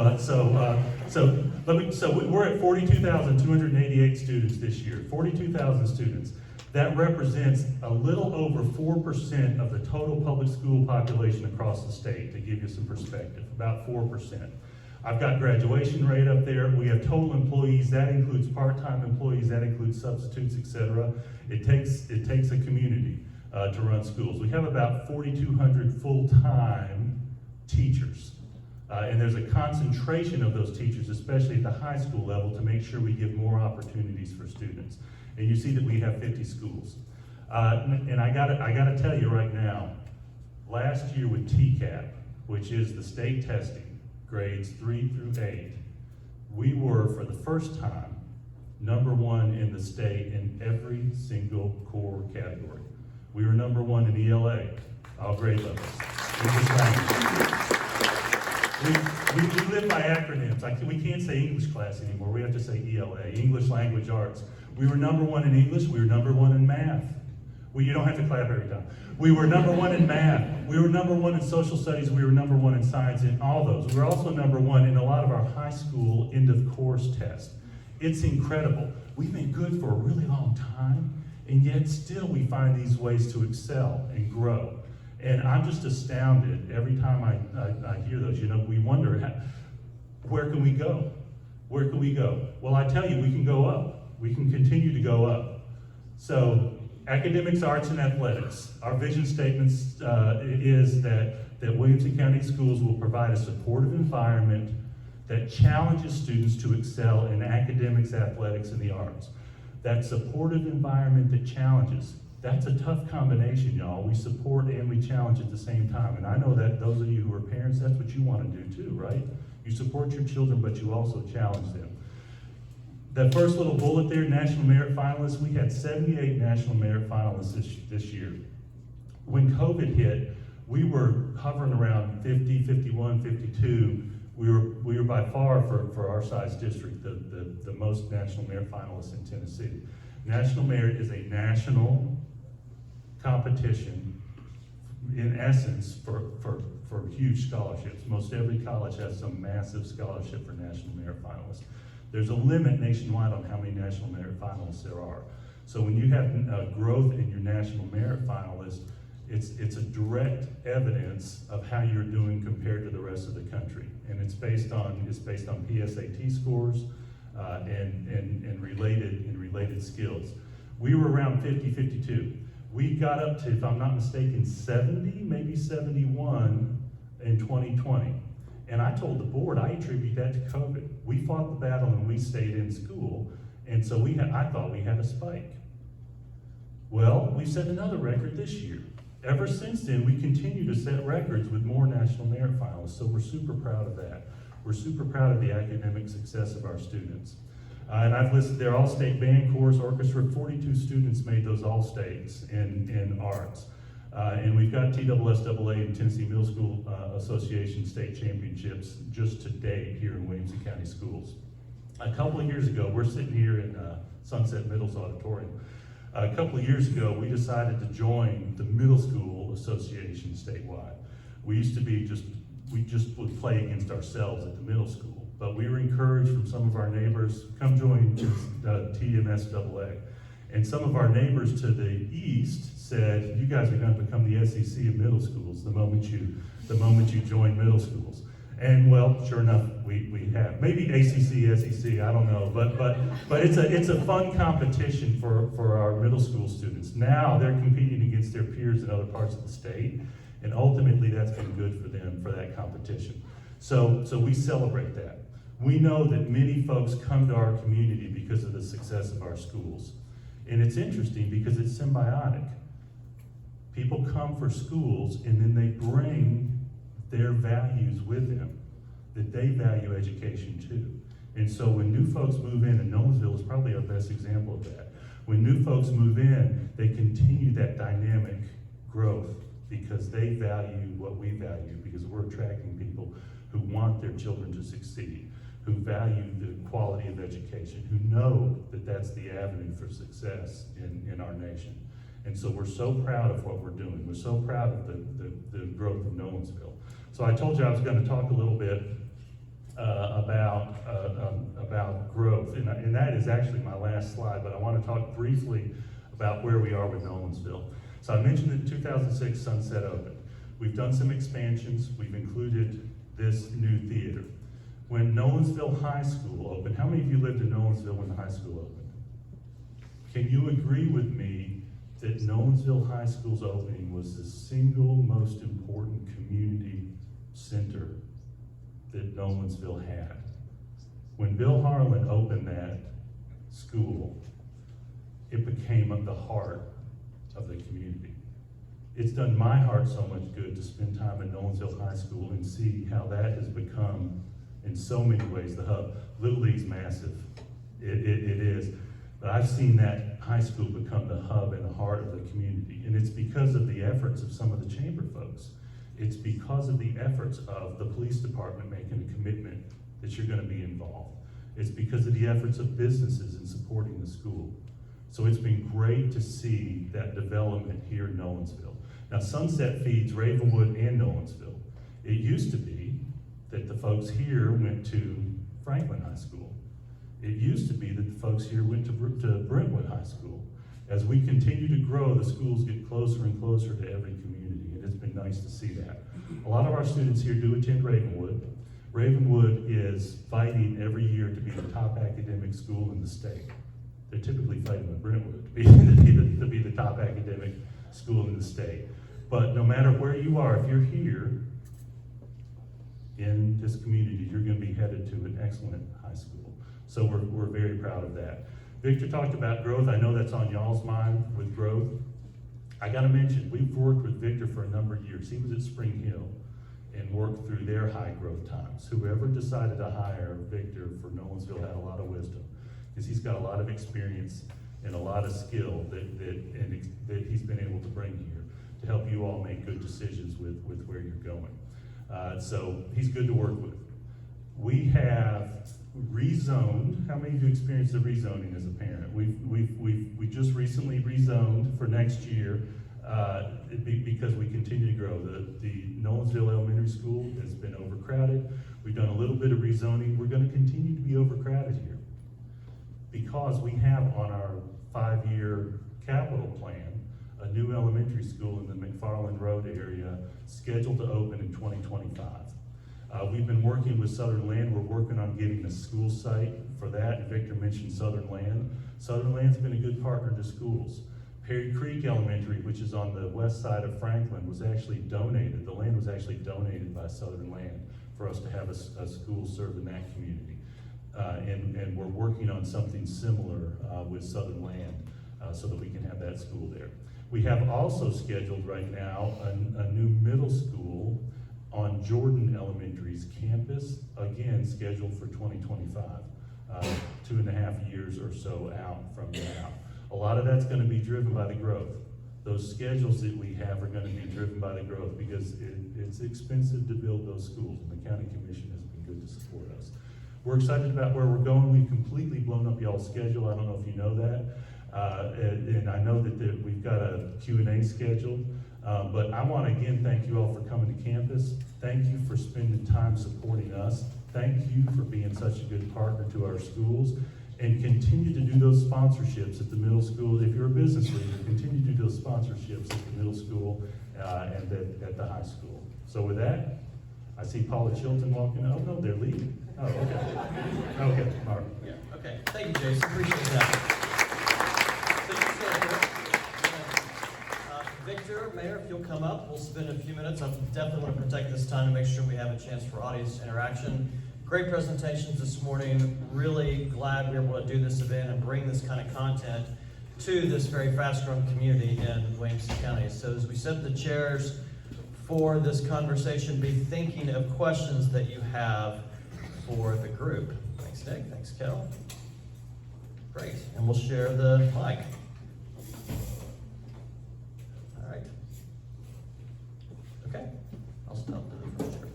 we're at 42,288 students this year, 42,000 students. That represents a little over 4% of the total public school population across the state, to give you some perspective, about 4%. I've got graduation rate up there. We have total employees. That includes part-time employees. That includes substitutes, etc. It takes a community to run schools. We have about 4,200 full-time teachers. And there's a concentration of those teachers, especially at the high school level, to make sure we give more opportunities for students. And you see that we have 50 schools. And I gotta tell you right now, last year with TCAP, which is the state testing, grades 3 through 8, we were, for the first time, #1 in the state in every single core category. We were #1 in ELA, all grade levels. We live by acronyms. We can't say English class anymore. We have to say ELA, English Language Arts. We were #1 in English. We were #1 in math. Well, you don't have to clap every time. We were #1 in math. We were #1 in social studies. We were #1 in science, in all those. We were also #1 in a lot of our high school end of course tests. It's incredible. We've been good for a really long time, and yet still we find these ways to excel and grow. And I'm just astounded every time I hear those. You know, we wonder, where can we go? Where can we go? Well, I tell you, we can go up. We can continue to go up. So, academics, arts, and athletics. Our vision statement is that Williamson County Schools will provide a supportive environment that challenges students to excel in academics, athletics, and the arts. That supportive environment that challenges. That's a tough combination, y'all. We support and we challenge at the same time. And I know that those of you who are parents, that's what you want to do too, right? You support your children, but you also challenge them. That first little bullet there, National Merit Finalists, we had 78 National Merit Finalists this year. When COVID hit, we were hovering around 50, 51, 52. We were by far, for our size district, the most National Merit Finalists in Tennessee. National Merit is a national competition in essence, for huge scholarships. Most every college has some massive scholarship for National Merit Finalists. There's a limit nationwide on how many National Merit Finalists there are. So when you have growth in your National Merit Finalists, it's a direct evidence of how you're doing compared to the rest of the country. And it's based on PSAT scores and related skills. We were around 50, 52. We got up to, if I'm not mistaken, 70, maybe 71 in 2020. And I told the board, I attribute that to COVID. We fought the battle and we stayed in school, and so I thought we had a spike. Well, we set another record this year. Ever since then, we continue to set records with more National Merit Finalists, so we're super proud of that. We're super proud of the academic success of our students. And I've listed their all-state band, chorus, orchestra. 42 students made those all-states in arts. And we've got TSSAA and Tennessee Middle School Association state championships just to date here in Williamson County Schools. A couple of years ago, we're sitting here in Sunset Middle's auditorium. A couple of years ago, we decided to join the Middle School Association statewide. We just would play against ourselves at the middle school, but we were encouraged from some of our neighbors, come join TMSAA. And some of our neighbors to the east said, you guys are going to become the SEC of middle schools the moment you join middle schools. And well, sure enough, we have. Maybe ACC, SEC, I don't know, but it's a fun competition for our middle school students. Now they're competing against their peers in other parts of the state, and ultimately that's been good for them for that competition. So we celebrate that. We know that many folks come to our community because of the success of our schools. And it's interesting because it's symbiotic. People come for schools and then they bring their values with them, that they value education too. And so when new folks move in, and Nolensville is probably our best example of that, when new folks move in, they continue that dynamic growth because they value what we value, because we're attracting people who want their children to succeed, who value the quality of education, who know that that's the avenue for success in our nation. And so we're so proud of what we're doing. We're so proud of the growth of Nolensville. So I told you I was going to talk a little bit about growth, and that is actually my last slide, but I want to talk briefly about where we are with Nolensville. So I mentioned in 2006 Sunset opened. We've done some expansions. We've included this new theater. When Nolensville High School opened, how many of you lived in Nolensville when the high school opened? Can you agree with me that Nolensville High School's opening was the single most important community center that Nolensville had? When Bill Harlan opened that school, it became at the heart of the community. It's done my heart so much good to spend time at Nolensville High School and see how that has become, in so many ways, the hub. Little League's massive, it is. But I've seen that high school become the hub and the heart of the community. And it's because of the efforts of some of the chamber folks. It's because of the efforts of the police department making a commitment that you're going to be involved. It's because of the efforts of businesses in supporting the school. So it's been great to see that development here in Nolensville. Now Sunset feeds Ravenwood and Nolensville. It used to be that the folks here went to Franklin High School. It used to be that the folks here went to Brentwood High School. As we continue to grow, the schools get closer and closer to every community, and it's been nice to see that. A lot of our students here do attend Ravenwood. Ravenwood is fighting every year to be the top academic school in the state. They're typically fighting with Brentwood to be the top academic school in the state. But no matter where you are, if you're here in this community, you're going to be headed to an excellent high school. So we're very proud of that. Victor talked about growth. I know that's on y'all's mind with growth. I got to mention, we've worked with Victor for a number of years. He was at Spring Hill and worked through their high growth times. Whoever decided to hire Victor for Nolensville had a lot of wisdom, because he's got a lot of experience and a lot of skill that he's been able to bring here to help you all make good decisions with where you're going. So he's good to work with. We have rezoned. How many of you experienced the rezoning as a parent? We just recently rezoned for next year because we continue to grow. The Nolensville Elementary School has been overcrowded. We've done a little bit of rezoning. We're gonna continue to be overcrowded here because we have on our 5-year capital plan a new elementary school in the McFarland Road area scheduled to open in 2025. We've been working with Southern Land. We're working on getting a school site for that. And Victor mentioned Southern Land. Southern Land's been a good partner to schools. Perry Creek Elementary, which is on the west side of Franklin, was actually donated. The land was actually donated by Southern Land for us to have a school serve in that community. And we're working on something similar with Southern Land so that we can have that school there. We have also scheduled right now a new middle school on Jordan Elementary's campus, again, scheduled for 2025, 2.5 years or so out from now. A lot of that's gonna be driven by the growth. Those schedules that we have are gonna be driven by the growth because it's expensive to build those schools, and the county commission has been good to support us. We're excited about where we're going. We've completely blown up y'all's schedule. I don't know if you know that. And I know that we've got a Q&A scheduled. But I want to again thank you all for coming to campus. Thank you for spending time supporting us. Thank you for being such a good partner to our schools. And continue to do those sponsorships at the middle school. If you're a business leader, continue to do those sponsorships at the middle school and at the high school. So with that, I see Paula Chilton walking. Oh, no, they're leaving. Oh, okay. Okay, all right. Yeah, okay. Thank you, Jason. Appreciate that. So you stand here. Victor, Mayor, if you'll come up, we'll spend a few minutes. I definitely want to protect this time to make sure we have a chance for audience interaction. Great presentations this morning. Really glad we were able to do this event and bring this kind of content to this very fast-growing community in Williamson County. So as we set the chairs for this conversation, be thinking of questions that you have for the group. Thanks, Nick. Thanks, Kel. Great. And we'll share the mic. All right. Okay. I'll stop the refresher.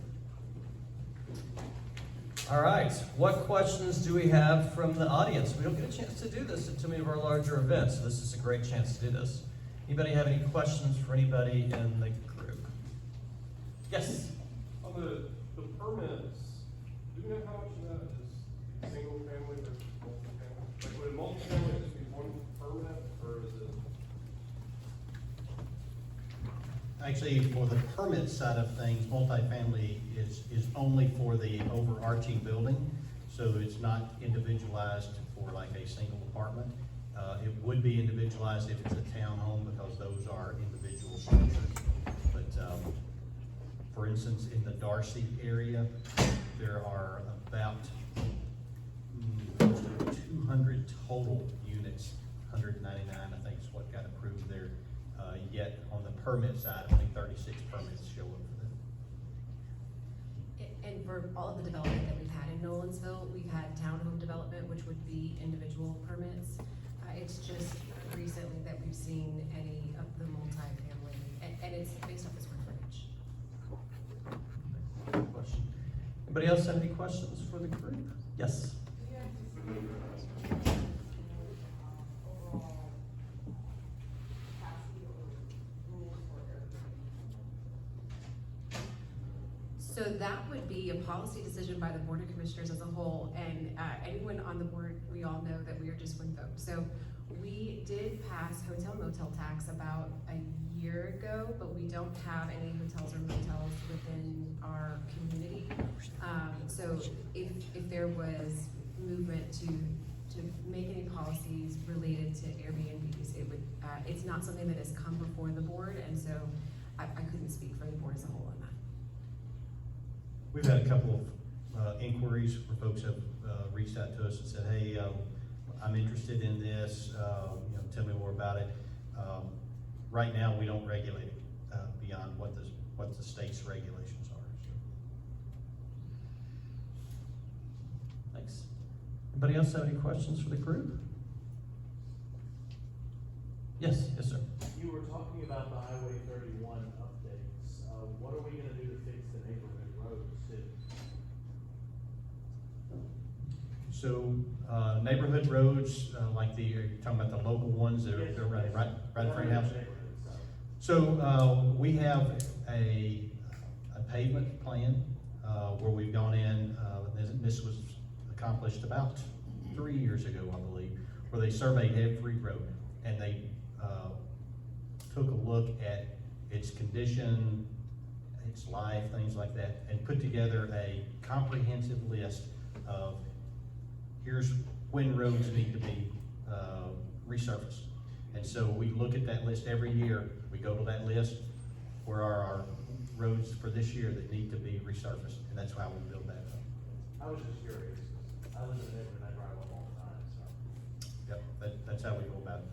All right. What questions do we have from the audience? We don't get a chance to do this at too many of our larger events, so this is a great chance to do this. Anybody have any questions for anybody in the group? Yes? On the permits, do we know how much of that is single family versus multifamily? Like, would a multifamily just be one permit, or is it? Actually, for the permit side of things, multifamily is only for the overarching building, so it's not individualized for like a single apartment. It would be individualized if it's a townhome because those are individual structures. But for instance, in the Darcy area, there are about 200 total units. 199, I think, is what got approved there. Yet on the permit side, I think 36 permits show up for them. And for all of the development that we've had in Nolensville, we've had townhome development, which would be individual permits. It's just recently that we've seen any of the multifamily, and it's based off the square footage. Good question. Anybody else have any questions for the group? Yes? So that would be a policy decision by the Board of Commissioners as a whole, and anyone on the board, we all know that we are just one vote. So we did pass hotel motel tax about a year ago, but we don't have any hotels or motels within our community. So if there was movement to make any policies related to Airbnbs, it would, it's not something that has come before the board, and so I couldn't speak for the board as a whole on that. We've had a couple of inquiries where folks have reached out to us and said, hey, I'm interested in this, tell me more about it. Right now, we don't regulate it beyond what the state's regulations are. So. Thanks. Anybody else have any questions for the group? Yes, yes, sir. You were talking about the Highway 31 updates. What are we gonna do to fix the neighborhood roads too? So neighborhood roads, like you're talking about the local ones that are running right in front of your house. So, we have a pavement plan, where we've gone in, this was accomplished about 3 years ago, I believe, where they surveyed every road, and they, took a look at its condition, its life, things like that, and put together a comprehensive list of, here's when roads need to be, resurfaced. And so we look at that list every year, we go to that list, where are our roads for this year that need to be resurfaced, and that's how we build that up. I was just curious, 'cause I live in Denver and I drive up all the time, so. Yep, that's how we go about it.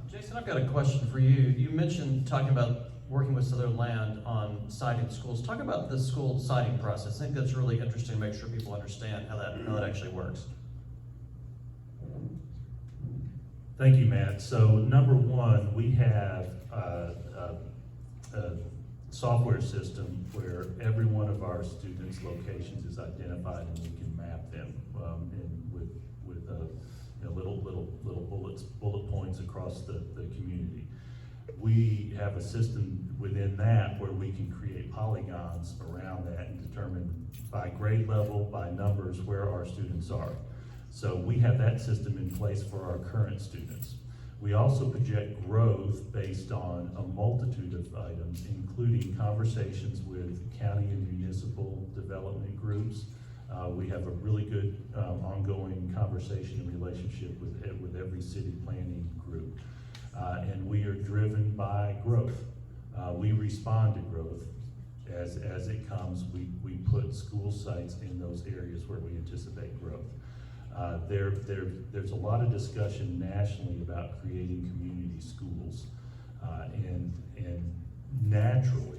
Jason, I've got a question for you. You mentioned talking about working with Southern Land on siding schools. Talk about the school siding process. I think that's really interesting to make sure people understand how that actually works. Thank you, Matt. So number one, we have a software system where every one of our students' locations is identified and we can map them and with little bullet points across the community. We have a system within that where we can create polygons around that and determine by grade level, by numbers, where our students are. So we have that system in place for our current students. We also project growth based on a multitude of items, including conversations with county and municipal development groups. We have a really good ongoing conversation and relationship with every city planning group. And we are driven by growth. We respond to growth as it comes. We put school sites in those areas where we anticipate growth. There's a lot of discussion nationally about creating community schools. And naturally,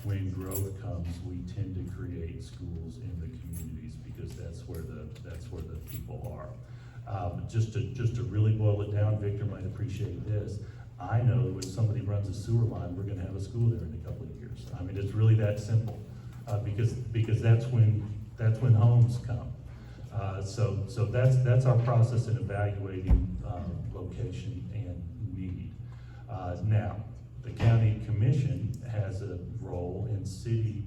when growth comes, we tend to create schools in the communities because that's where the people are. Just to really boil it down, Victor might appreciate this. I know when somebody runs a sewer line, we're gonna have a school there in a couple of years. I mean, it's really that simple, because that's when homes come. So that's our process in evaluating location and need. Now, the county commission has a role, and city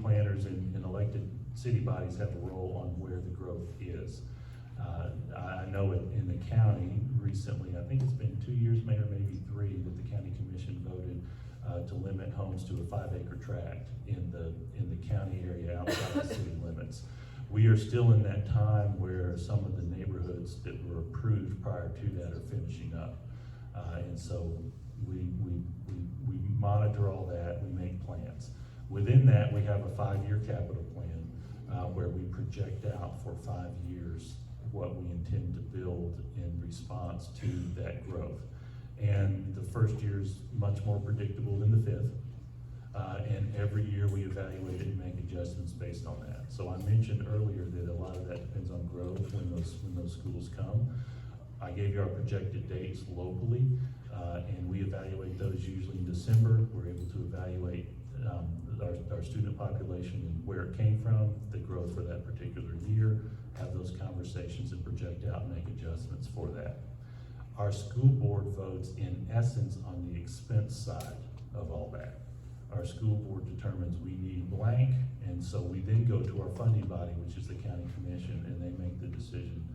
planners and elected city bodies have a role on where the growth is. I know in the county recently, I think it's been 2 years, maybe 3, that the county commission voted to limit homes to a 5-acre tract in the county area outside the city limits. We are still in that time where some of the neighborhoods that were approved prior to that are finishing up. And so we monitor all that, we make plans. Within that, we have a 5-year capital plan where we project out for 5 years what we intend to build in response to that growth. And the first year is much more predictable than the 5th. And every year we evaluate it and make adjustments based on that. So I mentioned earlier that a lot of that depends on growth when those schools come. I gave you our projected dates locally, and we evaluate those usually in December. We're able to evaluate our student population and where it came from, the growth for that particular year, have those conversations and project out and make adjustments for that. Our school board votes in essence on the expense side of all that. Our school board determines we need blank, and so we then go to our funding body, which is the county commission, and they make the decision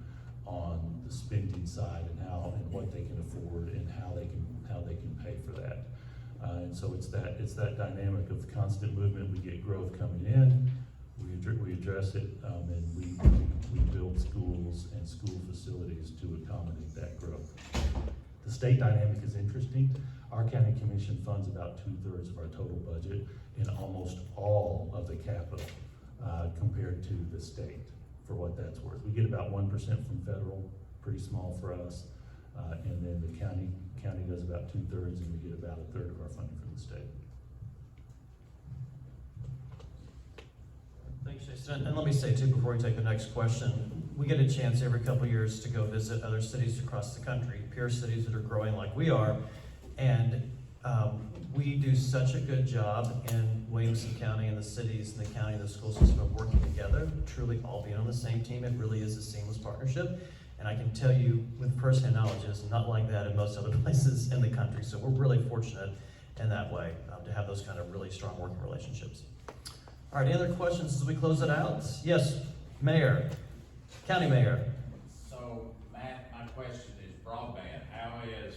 on the spending side and what they can afford and how they can pay for that. And so it's that dynamic of constant movement. We get growth coming in, we address it, and we build schools and school facilities to accommodate that growth. The state dynamic is interesting. Our county commission funds about 2/3 of our total budget in almost all of the capital compared to the state, for what that's worth. We get about 1% from federal, pretty small for us, and then the county does about 2/3, and we get about 1/3 of our funding from the state. Thanks, Jason. And let me say too, before we take the next question, we get a chance every couple of years to go visit other cities across the country, peer cities that are growing like we are. And we do such a good job in Williamson County and the cities and the county and the school system of working together, truly all being on the same team. It really is a seamless partnership. And I can tell you with firsthand knowledge, it's not like that in most other places in the country. So we're really fortunate in that way to have those kind of really strong working relationships. All right, any other questions as we close it out? Yes, Mayor, County Mayor. So, Matt, my question is broadband. How is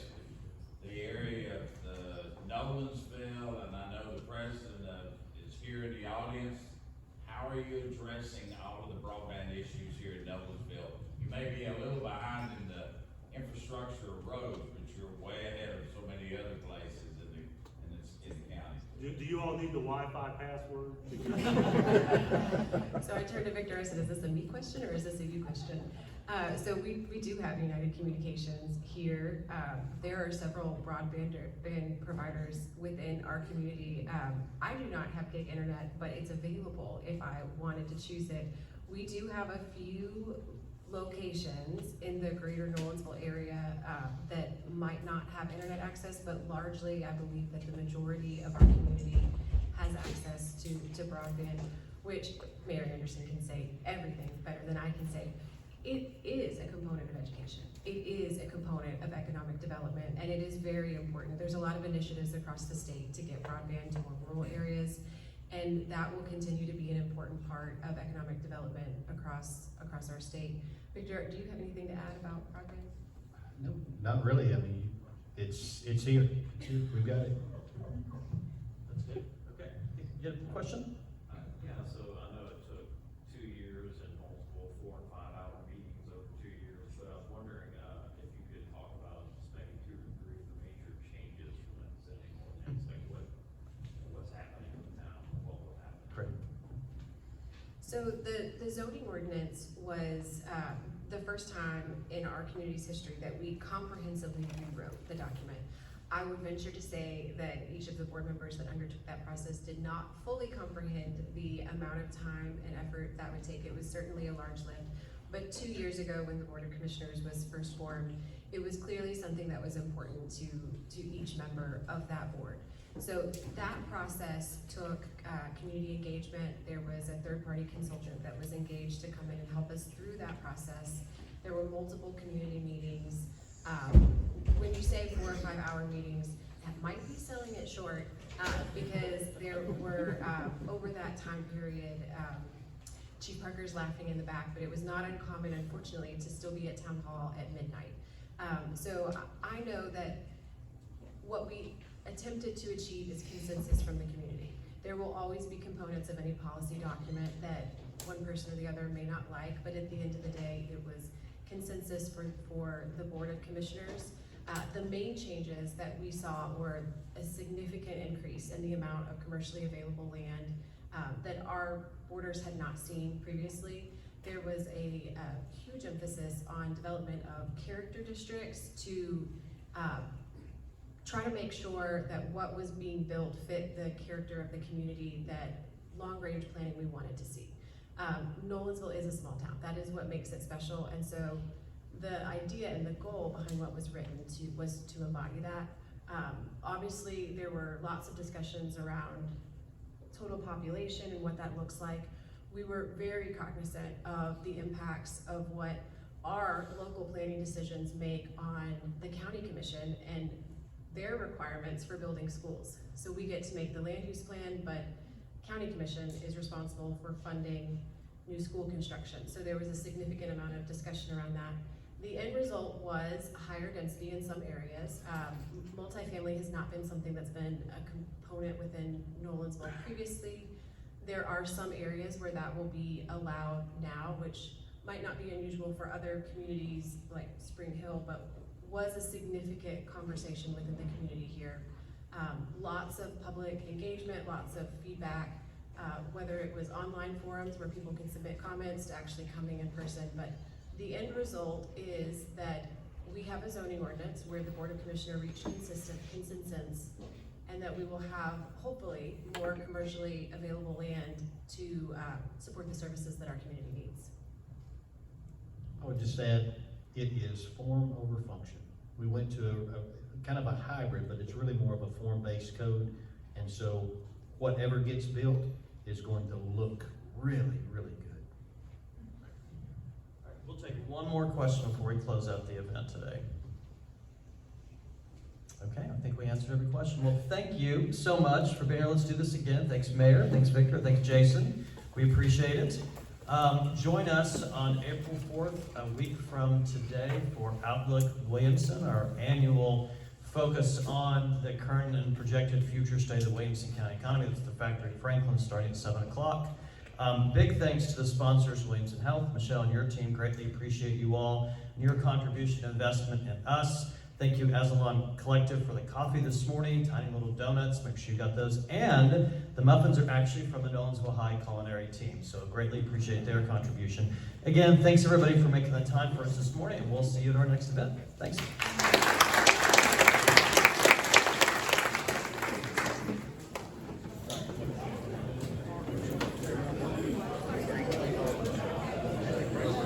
the area of the Nolensville, and I know the president is here in the audience, how are you addressing all of the broadband issues here in Nolensville? You may be a little behind in the infrastructure of roads, but you're way ahead of so many other places in the county. Do you all need the Wi-Fi password? So I turned to Victor, I said, is this a me question or is this a you question? So we do have United Communications here. There are several broadband providers within our community. I do not have gig internet, but it's available if I wanted to choose it. We do have a few locations in the greater Nolensville area that might not have internet access, but largely I believe that the majority of our community has access to broadband, which Mayor Anderson can say everything better than I can say. It is a component of education. It is a component of economic development, and it is very important. There's a lot of initiatives across the state to get broadband to more rural areas, and that will continue to be an important part of economic development across our state. Victor, do you have anything to add about broadband? No, not really. I mean, it's here. It's here. We've got it. That's good. Okay. You have a question? Yeah, so I know it took 2 years and multiple 4 and 5 hour meetings over 2 years, but I was wondering if you could talk about just maybe 2 or 3 of the major changes from that zoning ordinance, like what's happening in town, what will happen. Great. So the zoning ordinance was the first time in our community's history that we comprehensively rewrote the document. I would venture to say that each of the board members that undertook that process did not fully comprehend the amount of time and effort that would take. It was certainly a large lift. But 2 years ago, when the Board of Commissioners was first formed, it was clearly something that was important to each member of that board. So that process took community engagement. There was a third-party consultant that was engaged to come in and help us through that process. There were multiple community meetings. When you say 4 or 5 hour meetings, that might be selling it short because there were, over that time period, Chief Parker's laughing in the back, but it was not uncommon, unfortunately, to still be at town hall at midnight. So I know that what we attempted to achieve is consensus from the community. There will always be components of any policy document that one person or the other may not like, but at the end of the day, it was consensus for the Board of Commissioners. The main changes that we saw were a significant increase in the amount of commercially available land that our borders had not seen previously. There was a huge emphasis on development of character districts to try to make sure that what was being built fit the character of the community that long-range planning we wanted to see. Nolensville is a small town. That is what makes it special, and so the idea and the goal behind what was written was to embody that. Obviously, there were lots of discussions around total population and what that looks like. We were very cognizant of the impacts of what our local planning decisions make on the county commission and their requirements for building schools. So we get to make the land use plan, but county commission is responsible for funding new school construction. So there was a significant amount of discussion around that. The end result was higher density in some areas. Multifamily has not been something that's been a component within Nolensville previously. There are some areas where that will be allowed now, which might not be unusual for other communities like Spring Hill, but was a significant conversation within the community here. Lots of public engagement, lots of feedback, whether it was online forums where people can submit comments to actually coming in person. But the end result is that we have a zoning ordinance where the Board of Commissioners reached consensus, and that we will have, hopefully, more commercially available land to support the services that our community needs. I would just add, it is form over function. We went to a kind of a hybrid, but it's really more of a form-based code. And so whatever gets built is going to look really, really good. All right, we'll take one one more question before we close out the event today. Okay, I think we answered every question. Well, thank you so much for being here. Let's do this again. Thanks, Mayor. Thanks, Victor. Thanks, Jason. We appreciate it. Join us on April 4th, a week from today, for Outlook Williamson, our annual focus on the current and projected future state of the Williamson County economy. That's the Factory Franklin, starting at 7 o'clock. Big thanks to the sponsors, Williamson Health, Michelle and your team. Greatly appreciate you all and your contribution and investment in us. Thank you, Aslan Collective, for the coffee this morning, tiny little donuts, make sure you got those. And the muffins are actually from the Nolensville High culinary team, so greatly appreciate their contribution. Again, thanks everybody for making the time for us this morning, and we'll see you at our next event. Thanks.